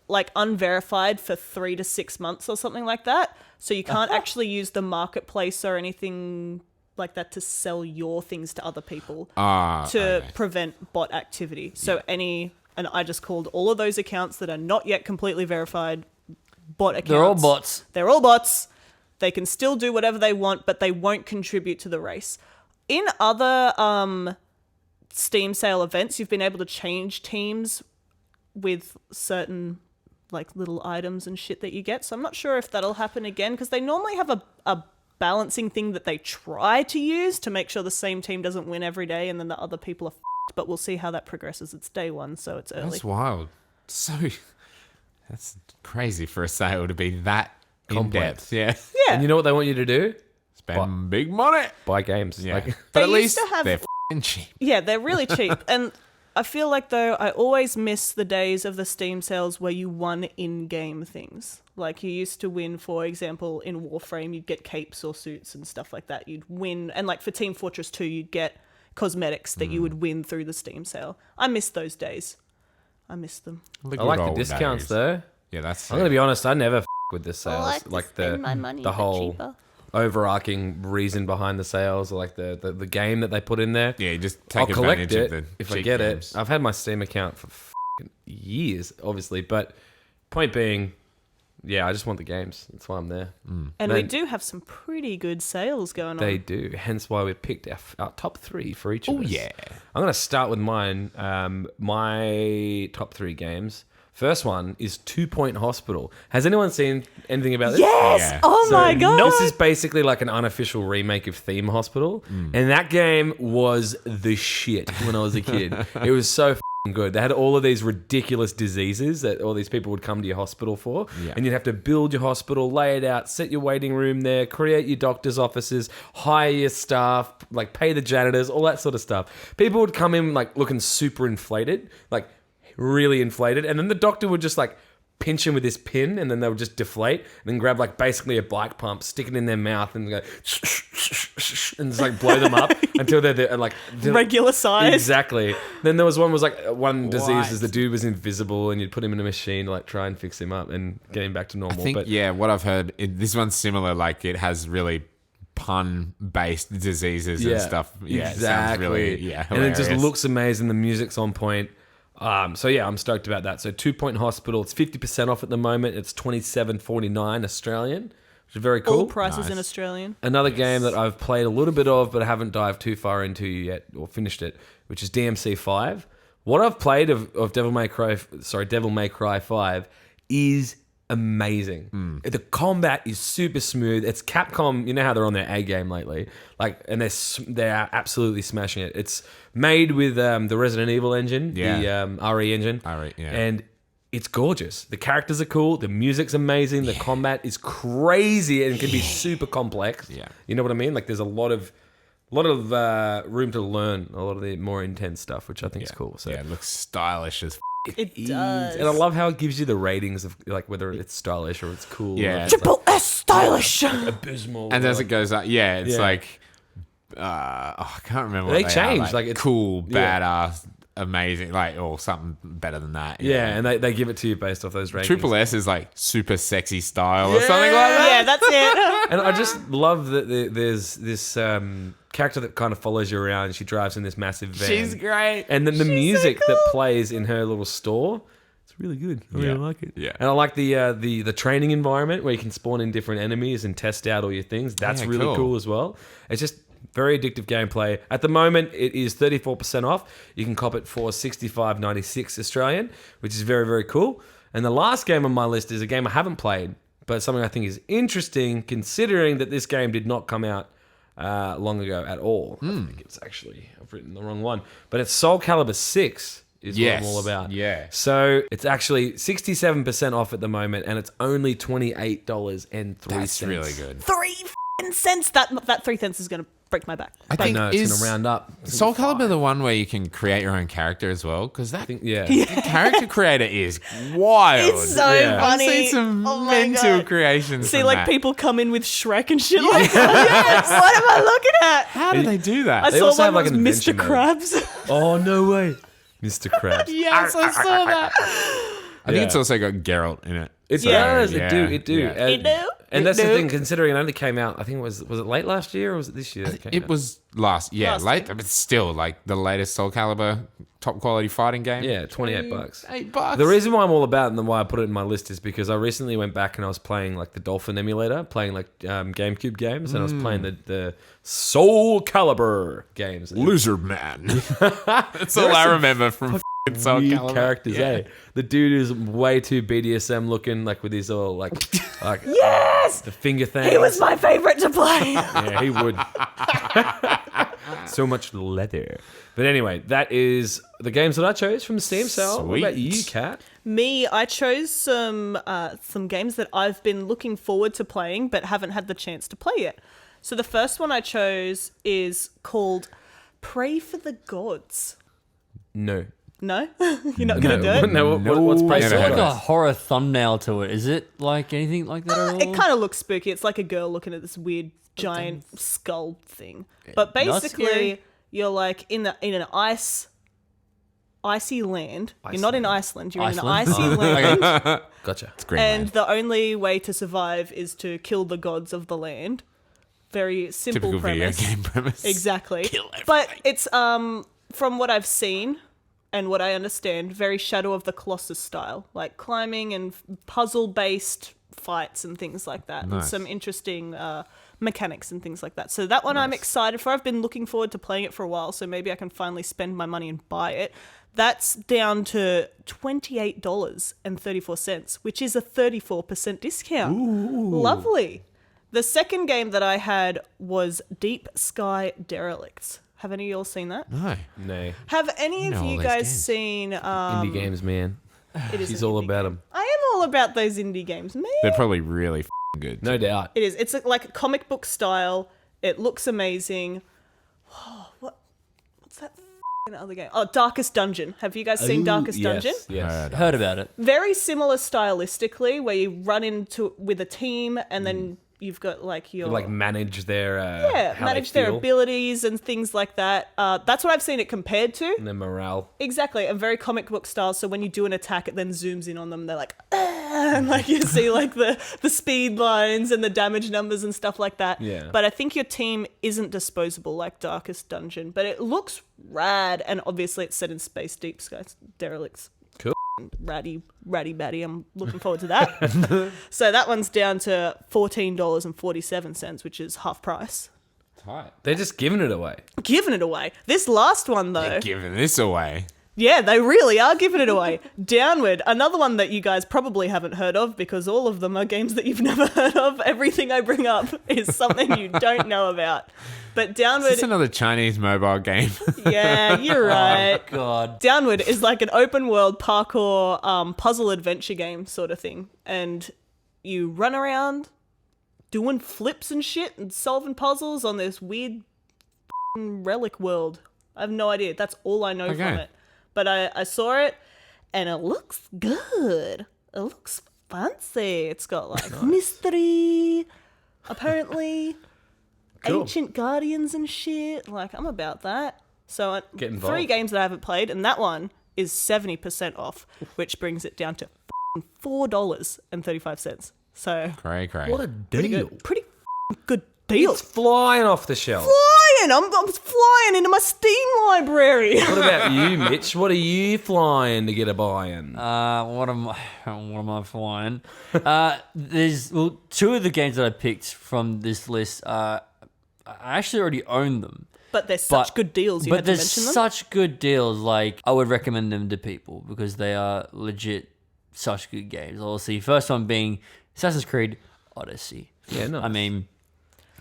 like unverified for 3 to 6 months or something like that. So you can't actually use the marketplace or anything like that to sell your things to other people to prevent bot activity. So and I just called all of those accounts that are not yet completely verified bot accounts. They're all bots. They're all bots. They can still do whatever they want, but they won't contribute to the race. In other Steam sale events, you've been able to change teams with certain like little items and shit that you get. So I'm not sure if that'll happen again, because they normally have a balancing thing that they try to use to make sure the same team doesn't win every day and then the other people are f***ed, but we'll see how that progresses. It's day 1, so it's early. That's wild. That's crazy for a sale to be that Complex. in-depth. Yeah. Yeah. And you know what they want you to do? Spend big money. Buy games. Yeah. Like, But They at used least to have- they're f***ing cheap. Yeah, they're really cheap. And I feel like, though, I always miss the days of the Steam sales where you won in-game things. Like, you used to win, for example, in Warframe, you'd get capes or suits and stuff like that. You'd win. And, like, for Team Fortress 2, you'd get cosmetics that you would win through the Steam sale. I miss those days. I miss them. I like the discounts though. Yeah, that's... I'm gonna be honest. I never with the sales. Like the whole overarching reason behind the sales, or like the game that they put in there. Yeah, you just I'll take collect advantage it of the if I cheap get games. it. I've had my Steam account for years, obviously, but point being, yeah, I just want the games. That's why I'm there. And we Man. do have some pretty good sales going They on. do. Hence why we picked our top 3 for each of Oh, us. yeah. I'm going to start with mine. My top 3 games. First one is 2 Point Hospital. Has anyone seen anything about this? Yes! Yeah. Oh my god! This is basically like an unofficial remake of Theme Hospital. And that game was the shit when I was a kid. It was so good. They had all of these ridiculous diseases that all these people would come to your hospital for. Yeah. And you'd have to build your hospital, lay it out, set your waiting room there, create your doctor's offices, hire your staff, like pay the janitors, all that sort of stuff. People would come in like looking super inflated, like really inflated. And then the doctor would just like pinch them with this pin, and then they would just deflate, and then grab like basically a bike pump, stick it in their mouth, and go and just like blow them up until they're like Regular size. Exactly. Then there was one disease is the dude was invisible, and you'd put him in a machine to like try and fix him up and get him back to normal. I think, what I've heard, this one's similar. Like it has really pun-based diseases and stuff. Yeah, exactly. It sounds really and hilarious. it just looks amazing. The music's on point. So yeah, I'm stoked about that. So 2 Point Hospital, it's 50% off at the moment. It's $27.49 Australian, which is very cool. All prices in Australian. Another game that I've played a little bit of, but I haven't dived too far into yet or finished it, which is DMC 5. What I've played of Devil May Cry 5 is amazing. The combat is super smooth. It's Capcom. You know how they're on their A game lately, and they're absolutely smashing it. It's made with the Resident Evil engine, the RE engine, and it's gorgeous. The characters are cool. The music's amazing. The combat is crazy and can be super complex. Yeah. You know what I mean? Like there's a lot of room to learn a lot of the more intense stuff, which I think is cool. So it looks stylish as It does. and I love how it gives you the ratings of like whether it's stylish or it's cool. Yeah. or it's Triple S stylish. like abysmal. And or as it like- goes up, it's Yeah. like I can't remember. They what change, are, like, it's- cool, yeah. badass, amazing, or something better than that. yeah, and they give it to you based off those ratings. Triple S is like super sexy style or something like that. Yeah, that's it. And I just love that there's this character that kind of follows you around. She drives in this massive van. She's great. And then the music that plays in her little store, it's really good. I really Yeah. like it. Yeah. And I like the training environment where you can spawn in different enemies and test out all your things. That's Yeah, really cool. cool as well. It's just very addictive gameplay. At the moment, it is 34% off. You can cop it for $65.96 Australian, which is very, very cool. And the last game on my list is a game I haven't played, but something I think is interesting considering that this game did not come out long ago at all. I think it's actually, I've written the wrong one, but it's Soul Calibur 6 is what I'm all about. Yeah. So it's actually 67% off at the moment, and it's only $28.03. That's really good. 3 f***ing cents. That 3 cents is going to break my back. I I think know, it's going to round up. Soul Calibur the one where you can create your own character as well? Because that Yeah. the character creator is wild. It's so Yeah. I've funny. seen some Oh my mental God. creations. See, from like that. people come in with Shrek and shit like that. What am I looking at? How do they do that? I They saw also one have, like, that was an Mr. adventure mode. Krabs. Oh, no way. Mr. Krabs. Yes, I saw that. I think Yeah. it's also got Geralt in it. It Yeah. does. It do. Yeah. And, It do. and that's It the do. thing, considering it only came out, I think was it late last year or was it this year? that came It out? was last Last late, but still like the latest Soul Calibur top quality fighting game. Yeah, $28. $8. The reason why I'm all about it and why I put it in my list is because I recently went back and I was playing like the Dolphin emulator, playing like GameCube games, and I was playing the Soul Calibur games. Lizard Man. That's all I remember from Soul Weird Calibur. characters, Yeah. The dude is way too BDSM looking, like with his all like Yes! the finger thing. He was my favorite to play. Yeah, he would. So much leather. But anyway, that is the games that I chose from the Steam sale. What about you, Sweet. Kat? Me, I chose some games that I've been looking forward to playing but haven't had the chance to play yet. So the first one I chose is called Pray for the Gods. No. No? You're not going to do it? No, what's No, Prey? never It's heard like of a horror thumbnail to it. Is it like anything like that at all? It kind of looks spooky. It's like a girl looking at this weird giant skull thing. But Not basically, scary. you're like in an icy land. You're not in Iceland. You're in an Iceland? icy Oh, land. Gotcha. It's green. And the only way to survive is to kill the gods of the land. Very simple Typical premise. video game premise. Exactly. Kill everything. But it's from what I've seen and what I understand, very Shadow of the Colossus style, like climbing and puzzle based fights and things like that. And Nice. some interesting mechanics and things like that. So that one I'm excited for. I've been looking forward to playing it for a while, so maybe I can finally spend my money and buy it. That's down to $28.34, which is a 34% discount. Lovely. The second game that I had was Deep Sky Derelicts. Have any of y'all seen that? No. No. Have any know of all you these guys games. seen... Indie games, man. It is She's an all indie about game. them. I am all about those indie games, man. They're probably really good. No doubt. It is. It's like comic book style. It looks amazing. What's that other game? Oh, Darkest Dungeon. Have you guys seen Darkest Dungeon? Yes. Heard about it. Very similar stylistically, where you run into with a team and then you've got like your Like manage their how manage they their feel abilities and things like that. That's what I've seen it compared to. and their morale. Exactly, a very comic book style. So when you do an attack, it then zooms in on them. They're like, "Ah," and like you see like the speed lines and the damage numbers and stuff like that. Yeah. But I think your team isn't disposable like Darkest Dungeon, but it looks rad, and obviously it's set in space, deep sky derelicts. Cool. Ratty batty. I'm looking forward to that. So that one's down to $14.47, which is half price. Tight. They're just giving it away. Giving it away. This last one though. Giving this away. Yeah, they really are giving it away. Downward, another one that you guys probably haven't heard of because all of them are games that you've never heard of. Everything I bring up is something you don't know about. But Downward, Is this another Chinese mobile game? yeah, you're right. God. Downward is like an open world parkour puzzle adventure game sort of thing. And you run around doing flips and shit and solving puzzles on this weird relic world. I have no idea. That's all I know from it. But I saw it and it looks good. It looks fancy. It's got like mystery, apparently. Cool. Ancient Guardians and shit. Like, I'm about that. So, Get involved. 3 games that I haven't played, and that one is 70% off, which brings it down to $4.35. So, Cray. What a pretty deal. good. Pretty good deal. It's flying off the shelf. Flying! I'm flying into my Steam library. What about you, Mitch? What are you flying to get a buy-in? What am I flying? There's 2 of the games that I picked from this list. I actually already own them. But they're such good deals. You But had to there's mention them. such good deals. Like, I would recommend them to people because they are legit such good games. Obviously, first one being Assassin's Creed Odyssey. Yeah, nice. I mean,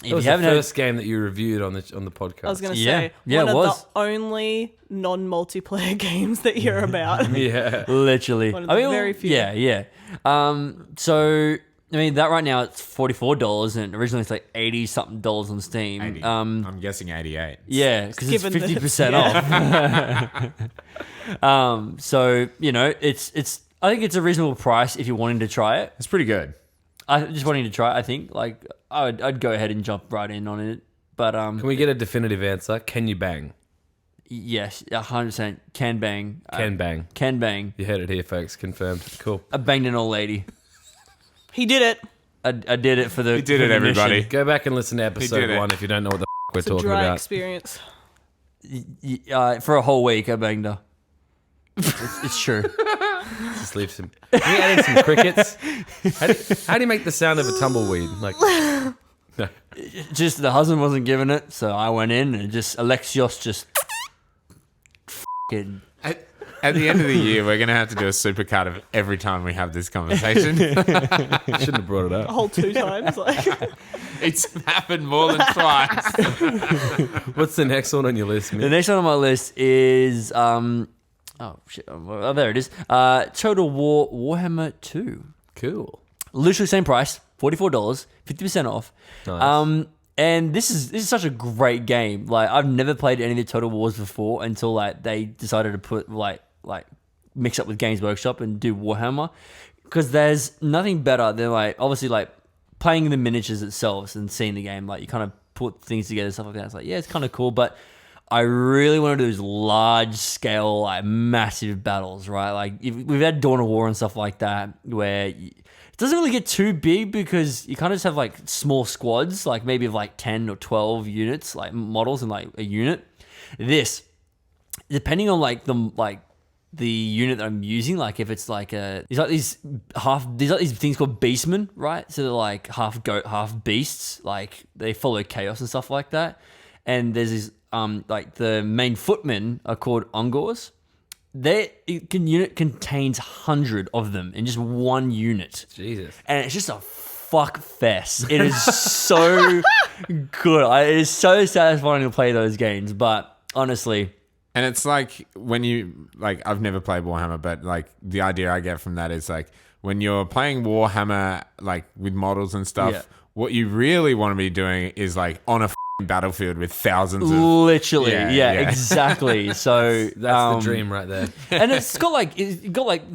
It was the first game that you reviewed on the podcast. I was going to Yeah. say, Yeah, one it of was. the only non-multiplayer games that you're about. Yeah. literally. One of the very few. Yeah. So I mean that right now it's $44 and originally it's like $80-something on Steam. 80. I'm guessing 88. Yeah, because it's Given that 50% off. So it's I think it's a reasonable price if you're wanting to try it. It's pretty good. I just wanting to try it. I think like I'd go ahead and jump right in on it. But Can we get a definitive answer? Can you bang? yes, 100% can bang. Can bang. Can bang. You heard it here, folks. Confirmed. Cool. I banged an old lady. He did it. I did it for the. You did for it, the everybody. mission. Go back and listen to episode did it. 1 if you don't know what the we're It's a talking dry about. experience. For a whole week, I banged her. It's true. Just leave some. Can we add in some crickets? How do you make the sound of a tumbleweed? Like, no. Just the husband wasn't giving it, so I went in and just Alexios just. Fucking. At the end of the year, we're going to have to do a supercut of every time we have this conversation. Shouldn't have brought it A up. whole 2 times. Like, It's happened more than twice. What's the next one on your list, The Mitch? next one on my list is oh shit! Oh, there it is. Total War Warhammer 2. Cool. Literally same price, $44, 50% off. Nice. And this is such a great game. Like I've never played any of the Total Wars before until like they decided to put like mix up with Games Workshop and do Warhammer, because there's nothing better than like obviously like playing the miniatures itself and seeing the game. Like you kind of put things together and stuff like that. It's like yeah, it's kind of cool, but I really want to do those large scale, like massive battles, right? Like we've had Dawn of War and stuff like that, where it doesn't really get too big because you kind of just have like small squads, like maybe of like 10 or 12 units, like models in like a unit. This, depending on like the unit that I'm using, like if it's like these things called beastmen, right? So they're like half goat, half beasts, like they follow chaos and stuff like that. And there's these like the main footmen are called Ungors. Unit contains 100 of them in just one unit. Jesus. And it's just a fuck fest. It is so good. It is so satisfying to play those games. But honestly, And it's like when you like, I've never played Warhammer, but like the idea I get from that is like when you're playing Warhammer, like with models and stuff, Yeah. what you really want to be doing is like on a battlefield with thousands of. literally, Yeah, yeah, yeah. exactly. So That's the dream right there. and it's got like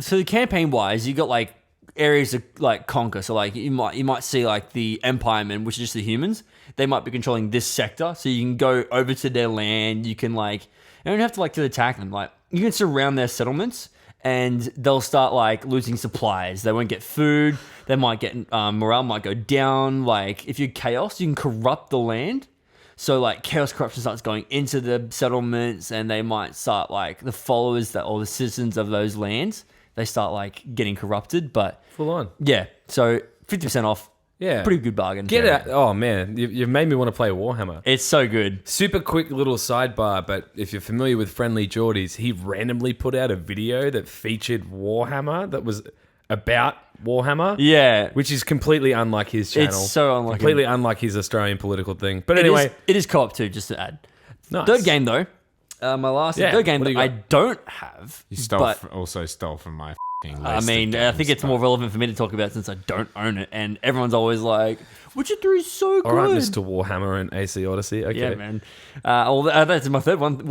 so campaign wise, you got like areas to like conquer. So like you might see like the Empiremen, which is just the humans. They might be controlling this sector, so you can go over to their land. You can like you don't have to like to attack them. Like you can surround their settlements, and they'll start like losing supplies. They won't get food. They might get morale might go down. Like if you're chaos, you can corrupt the land. So like chaos corruption starts going into the settlements, and they might start like the followers or the citizens of those lands. They start like getting corrupted, but Full on. yeah. So 50% off. Yeah. Pretty good bargain. Get out. Oh, man. You've made me want to play Warhammer. It's so good. Super quick little sidebar, but if you're familiar with Friendly Geordies, he randomly put out a video that featured Warhammer that was about Warhammer. Yeah. Which is completely unlike his channel. It's so unlike Completely unlike his Australian political thing. But It anyway, is- it is co-op too, just to add. nice. Third game though. My last Yeah, third game what do that you I got? don't have. You stole but also stole from my list I of mean, I games, think it's but- more relevant for me to talk about since I don't own it, and everyone's always like, "Witcher 3 is so good." all right, Mr. Warhammer and AC Odyssey. Okay. Yeah, man. That's my third one,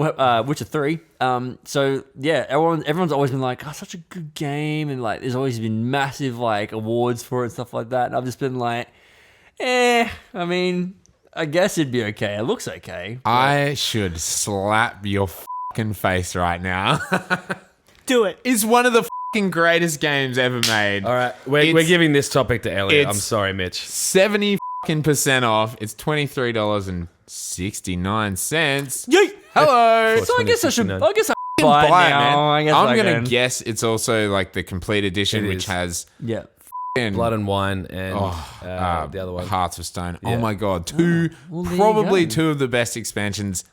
Witcher 3. So yeah, everyone's always been like, "Oh, such a good game," and like, there's always been massive like awards for it and stuff like that. And I've just been like, I mean, I guess it'd be okay. It looks okay. I should slap your fucking face right now. Do it. Is one of the fucking greatest games ever made. All right. We're It's- giving this topic to Elliot. I'm it's- sorry, Mitch. 70% off. It's $23.69. Yeet. Hello. So I guess I should. $20.69. I guess I Buy buy it, it man. now. I guess I'm I gonna can. guess it's also like the complete edition, It which is. has Yeah. Blood and Wine and the the other one. Hearts of Stone. Yeah. Oh my god, well, there you probably go. two of the best expansions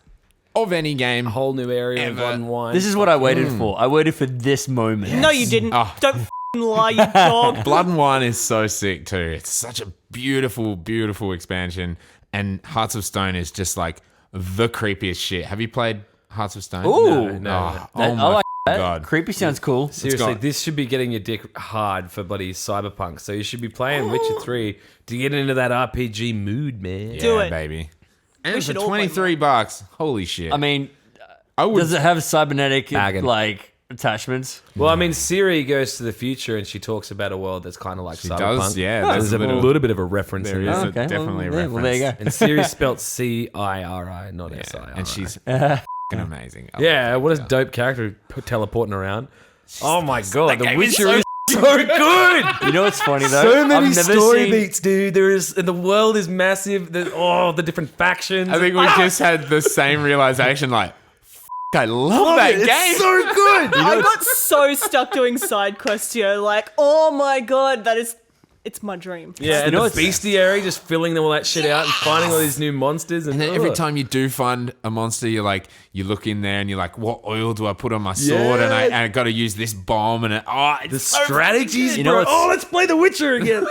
of any game. A whole new area of Ever. Blood and Wine. This is what I waited for. I waited for this moment. No, you didn't. Oh. Don't f***ing lie, you dog. Blood and Wine is so sick too. It's such a beautiful, beautiful expansion. And Hearts of Stone is just like the creepiest shit. Have you played Hearts of Stone? Ooh. No. Oh I my like that. god. Creepy sounds cool. Seriously, got- this should be getting your dick hard for bloody Cyberpunk. So you should be playing Witcher 3 to get into that RPG mood, man. Yeah, Do it. baby. And for should all play $23, holy shit. I mean, I would does it have cybernetic Bagging. like attachments? Well, I mean, Siri goes to the future and she talks about a world that's kind of like She Cyberpunk. does, yeah. There's a little bit of a reference There in is there. a- definitely a well, there you go. And Siri's spelt C-I-R-I, not S-I-R-I. and she's fucking amazing. I Yeah, love what a her. dope character teleporting around. Oh my god, The game is Witcher is so good! You know what's funny though? So many I've never story seen- beats, dude. There is, and the world is massive. The different factions. I think we just had the same realization. Like, I love that game. It's so good. I got so stuck doing side quests here. Like, oh my god, it's my dream. Yeah, and know the what's- bestiary, just filling all that shit out and finding all these new monsters. And then every time you do find a monster, you're like, you look in there and you're like, what oil do I put on my sword? And I got to use this bomb. And it's the so strategies, You know bro. what's- Oh, let's play The Witcher again.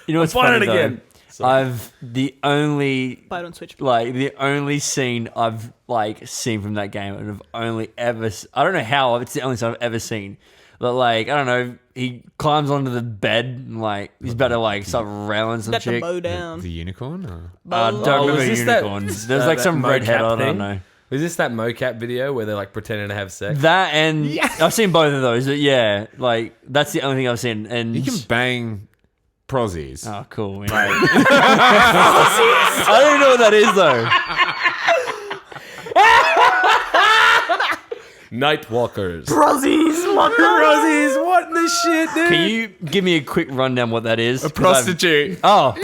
You know what's I'm funny buying it though? again. Sorry. I've the only Buy it on Switch. like the only scene I've like seen from that game, and I've only ever I don't know how it's the only scene I've ever seen, but like I don't know, he climbs onto the bed and like he's about to like start railing some Got the chick. bow down. the unicorn? Or? I don't Oh, remember was this that- unicorns. There's like that some redhead. mocap I don't thing? know. Was this that mocap video where they're like pretending to have sex? That and I've seen both of those. But yeah, like that's the only thing I've seen. And You can bang prozzies. oh, cool. Man. I don't even know what that is though. Nightwalkers. Brozzies, Rosie's, what in the shit, dude? Can you give me a quick rundown what that is? A prostitute. Oh.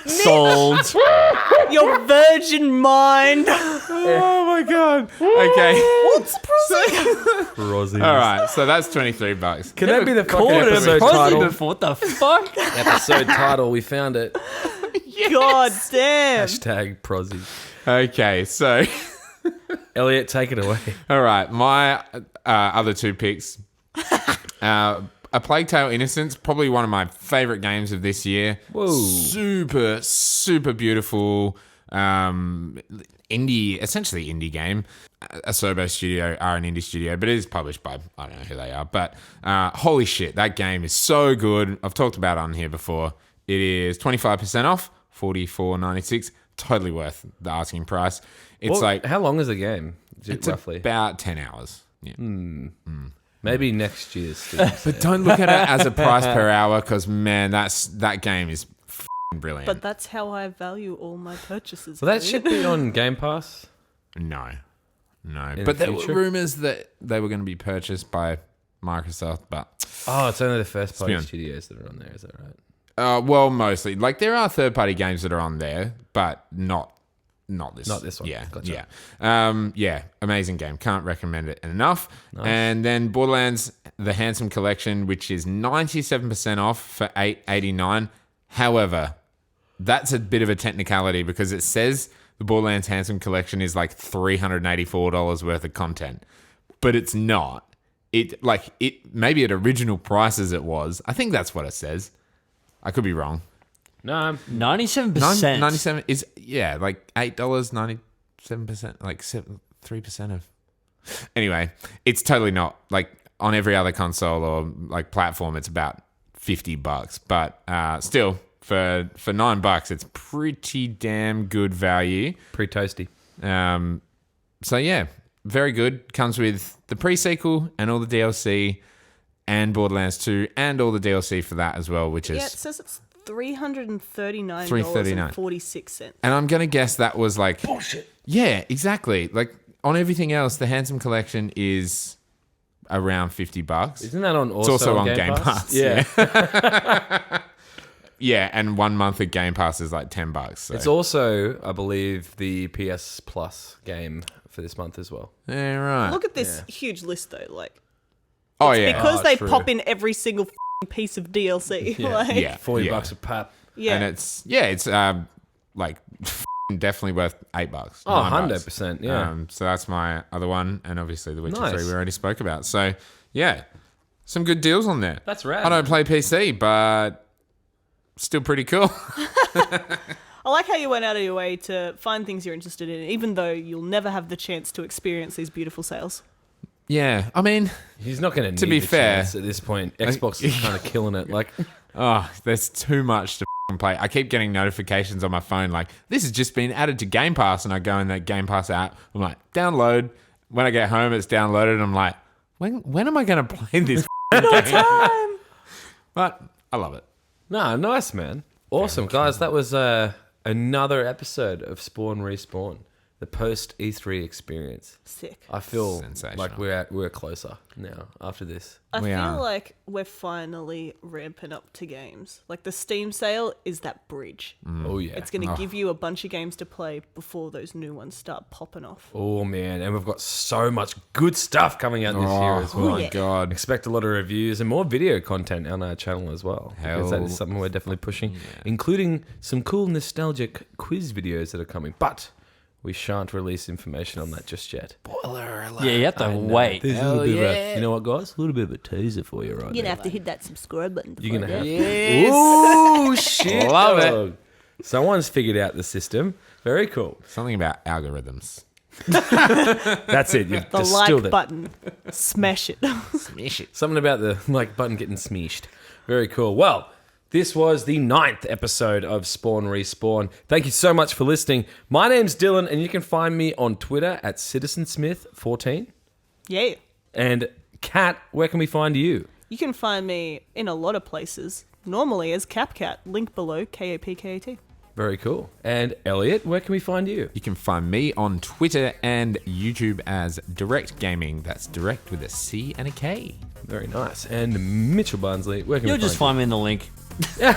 Sold. your virgin mind. Oh my god. Okay. What's Brozzy? Rosie's. All right. So that's $23. Can that be the fucking Called it a episode prosy title? before. What the fuck? Episode title, we found it. God damn. Hashtag prosy. Okay. So, Elliot, take it away. all right. My other two picks A Plague Tale: Innocence, probably one of my favorite games of this year. Whoa. Super, super beautiful. Essentially indie game. Asobo Studio are an indie studio, but it is published by, I don't know who they are. But holy shit, that game is so good. I've talked about it on here before. It is 25% off, $44.96. Totally worth the asking price. It's how long is the game? It's Roughly about 10 hours. Yeah. maybe next year's Steam. But don't look at it as a price per hour because, man, that game is f***ing brilliant. But that's how I value all my purchases. Will that dude. shit be on Game Pass? No. In But the there were future? rumors that they were going to be purchased by Microsoft, but... Oh, it's only the first party beyond. studios that are on there, is that right? Well, mostly. Like, there are third-party games that are on there, but not this. Not this one. Yeah, Gotcha. yeah. Amazing game. Can't recommend it enough. Nice. And then Borderlands, the Handsome Collection, which is 97% off for $8.89. However, that's a bit of a technicality because it says the Borderlands Handsome Collection is like $384 worth of content, but it's not. It maybe at original prices it was. I think that's what it says. I could be wrong. No, 97%. 97 is like $8, 97%, like 3% of. Anyway, it's totally not like on every other console or like platform. It's about $50, but still for $9, it's pretty damn good value. pretty toasty. So yeah, very good. Comes with the pre-sequel and all the DLC, and Borderlands 2 and all the DLC for that as well, which is. Yeah, it says it's $339.46. $339. And I'm going to guess that was like... Bullshit. Yeah, exactly. Like, on everything else, the Handsome Collection is around $50. Isn't that on It's also on Game Pass. Yeah. Yeah, and 1 month of Game Pass is like $10. So. It's also, I believe, the PS Plus game for this month as well. Yeah, right. Look at this huge list, though. Like, oh, yeah. because they true. pop in every single piece of DLC. Yeah. Like, Yeah. $40 a pop. yeah. And it's like definitely worth $8. Oh, $9. 100%, yeah. So that's my other one, and obviously The Witcher Nice. 3 we already spoke about. So yeah, some good deals on there. That's rad. I don't play PC, but still pretty cool. I like how you went out of your way to find things you're interested in, even though you'll never have the chance to experience these beautiful sales. Yeah, I mean, He's not going To be fair- at this point. Xbox is kind of killing it. Like, there's too much to play. I keep getting notifications on my phone like, this has just been added to Game Pass, and I go in that Game Pass app. I'm like, download. When I get home, it's downloaded, and I'm like, when am I going to play this game? Time! But I love it. no, nice, man. Awesome, guys. That was another episode of Spawn Respawn, the post E3 experience. Sick. I feel Sensational. like we're closer now after this. I We feel are. like we're finally ramping up to games. Like, the Steam sale is that bridge. Oh yeah. It's going to give you a bunch of games to play before those new ones start popping off. Oh man, and we've got so much good stuff coming out this year as well. Oh my god. Expect a lot of reviews and more video content on our channel as well. Because that Hell is something we're definitely pushing, including some cool nostalgic quiz videos that are coming. But we shan't release information on that just yet. Yeah, you have to wait. There's a little bit of a, you know what, guys? A little bit of a teaser for you right You're going now. to have to hit that subscribe button. You're gonna have to. Yes. Oh shit! Love it. dog. Someone's figured out the system. Very cool. Something about algorithms. That's it. You've The distilled like it. button. Smash it. Smash it. Something about the like button getting smeeshed. Very cool. Well, this was the 9th episode of Spawn Respawn. Thank you so much for listening. My name's Dylan, and you can find me on Twitter at CitizenSmith14. Yeah. And Kat, where can we find you? You can find me in a lot of places. Normally as CapCat. Link below, KAPKAT. Very cool. And Elliot, where can we find you? You can find me on Twitter and YouTube as Direct Gaming. That's direct with a C and a K. Very nice. And Mitchell Barnsley, where can You'll we just find me in the link. you?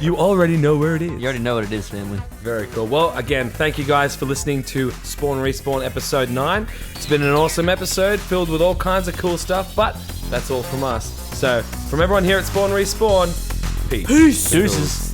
You already know where it is. You already know what it is, family. Very cool. Well, again, thank you guys for listening to Spawn Respawn episode 9. It's been an awesome episode filled with all kinds of cool stuff, but that's all from us. So, from everyone here at Spawn Respawn, peace. Deuces.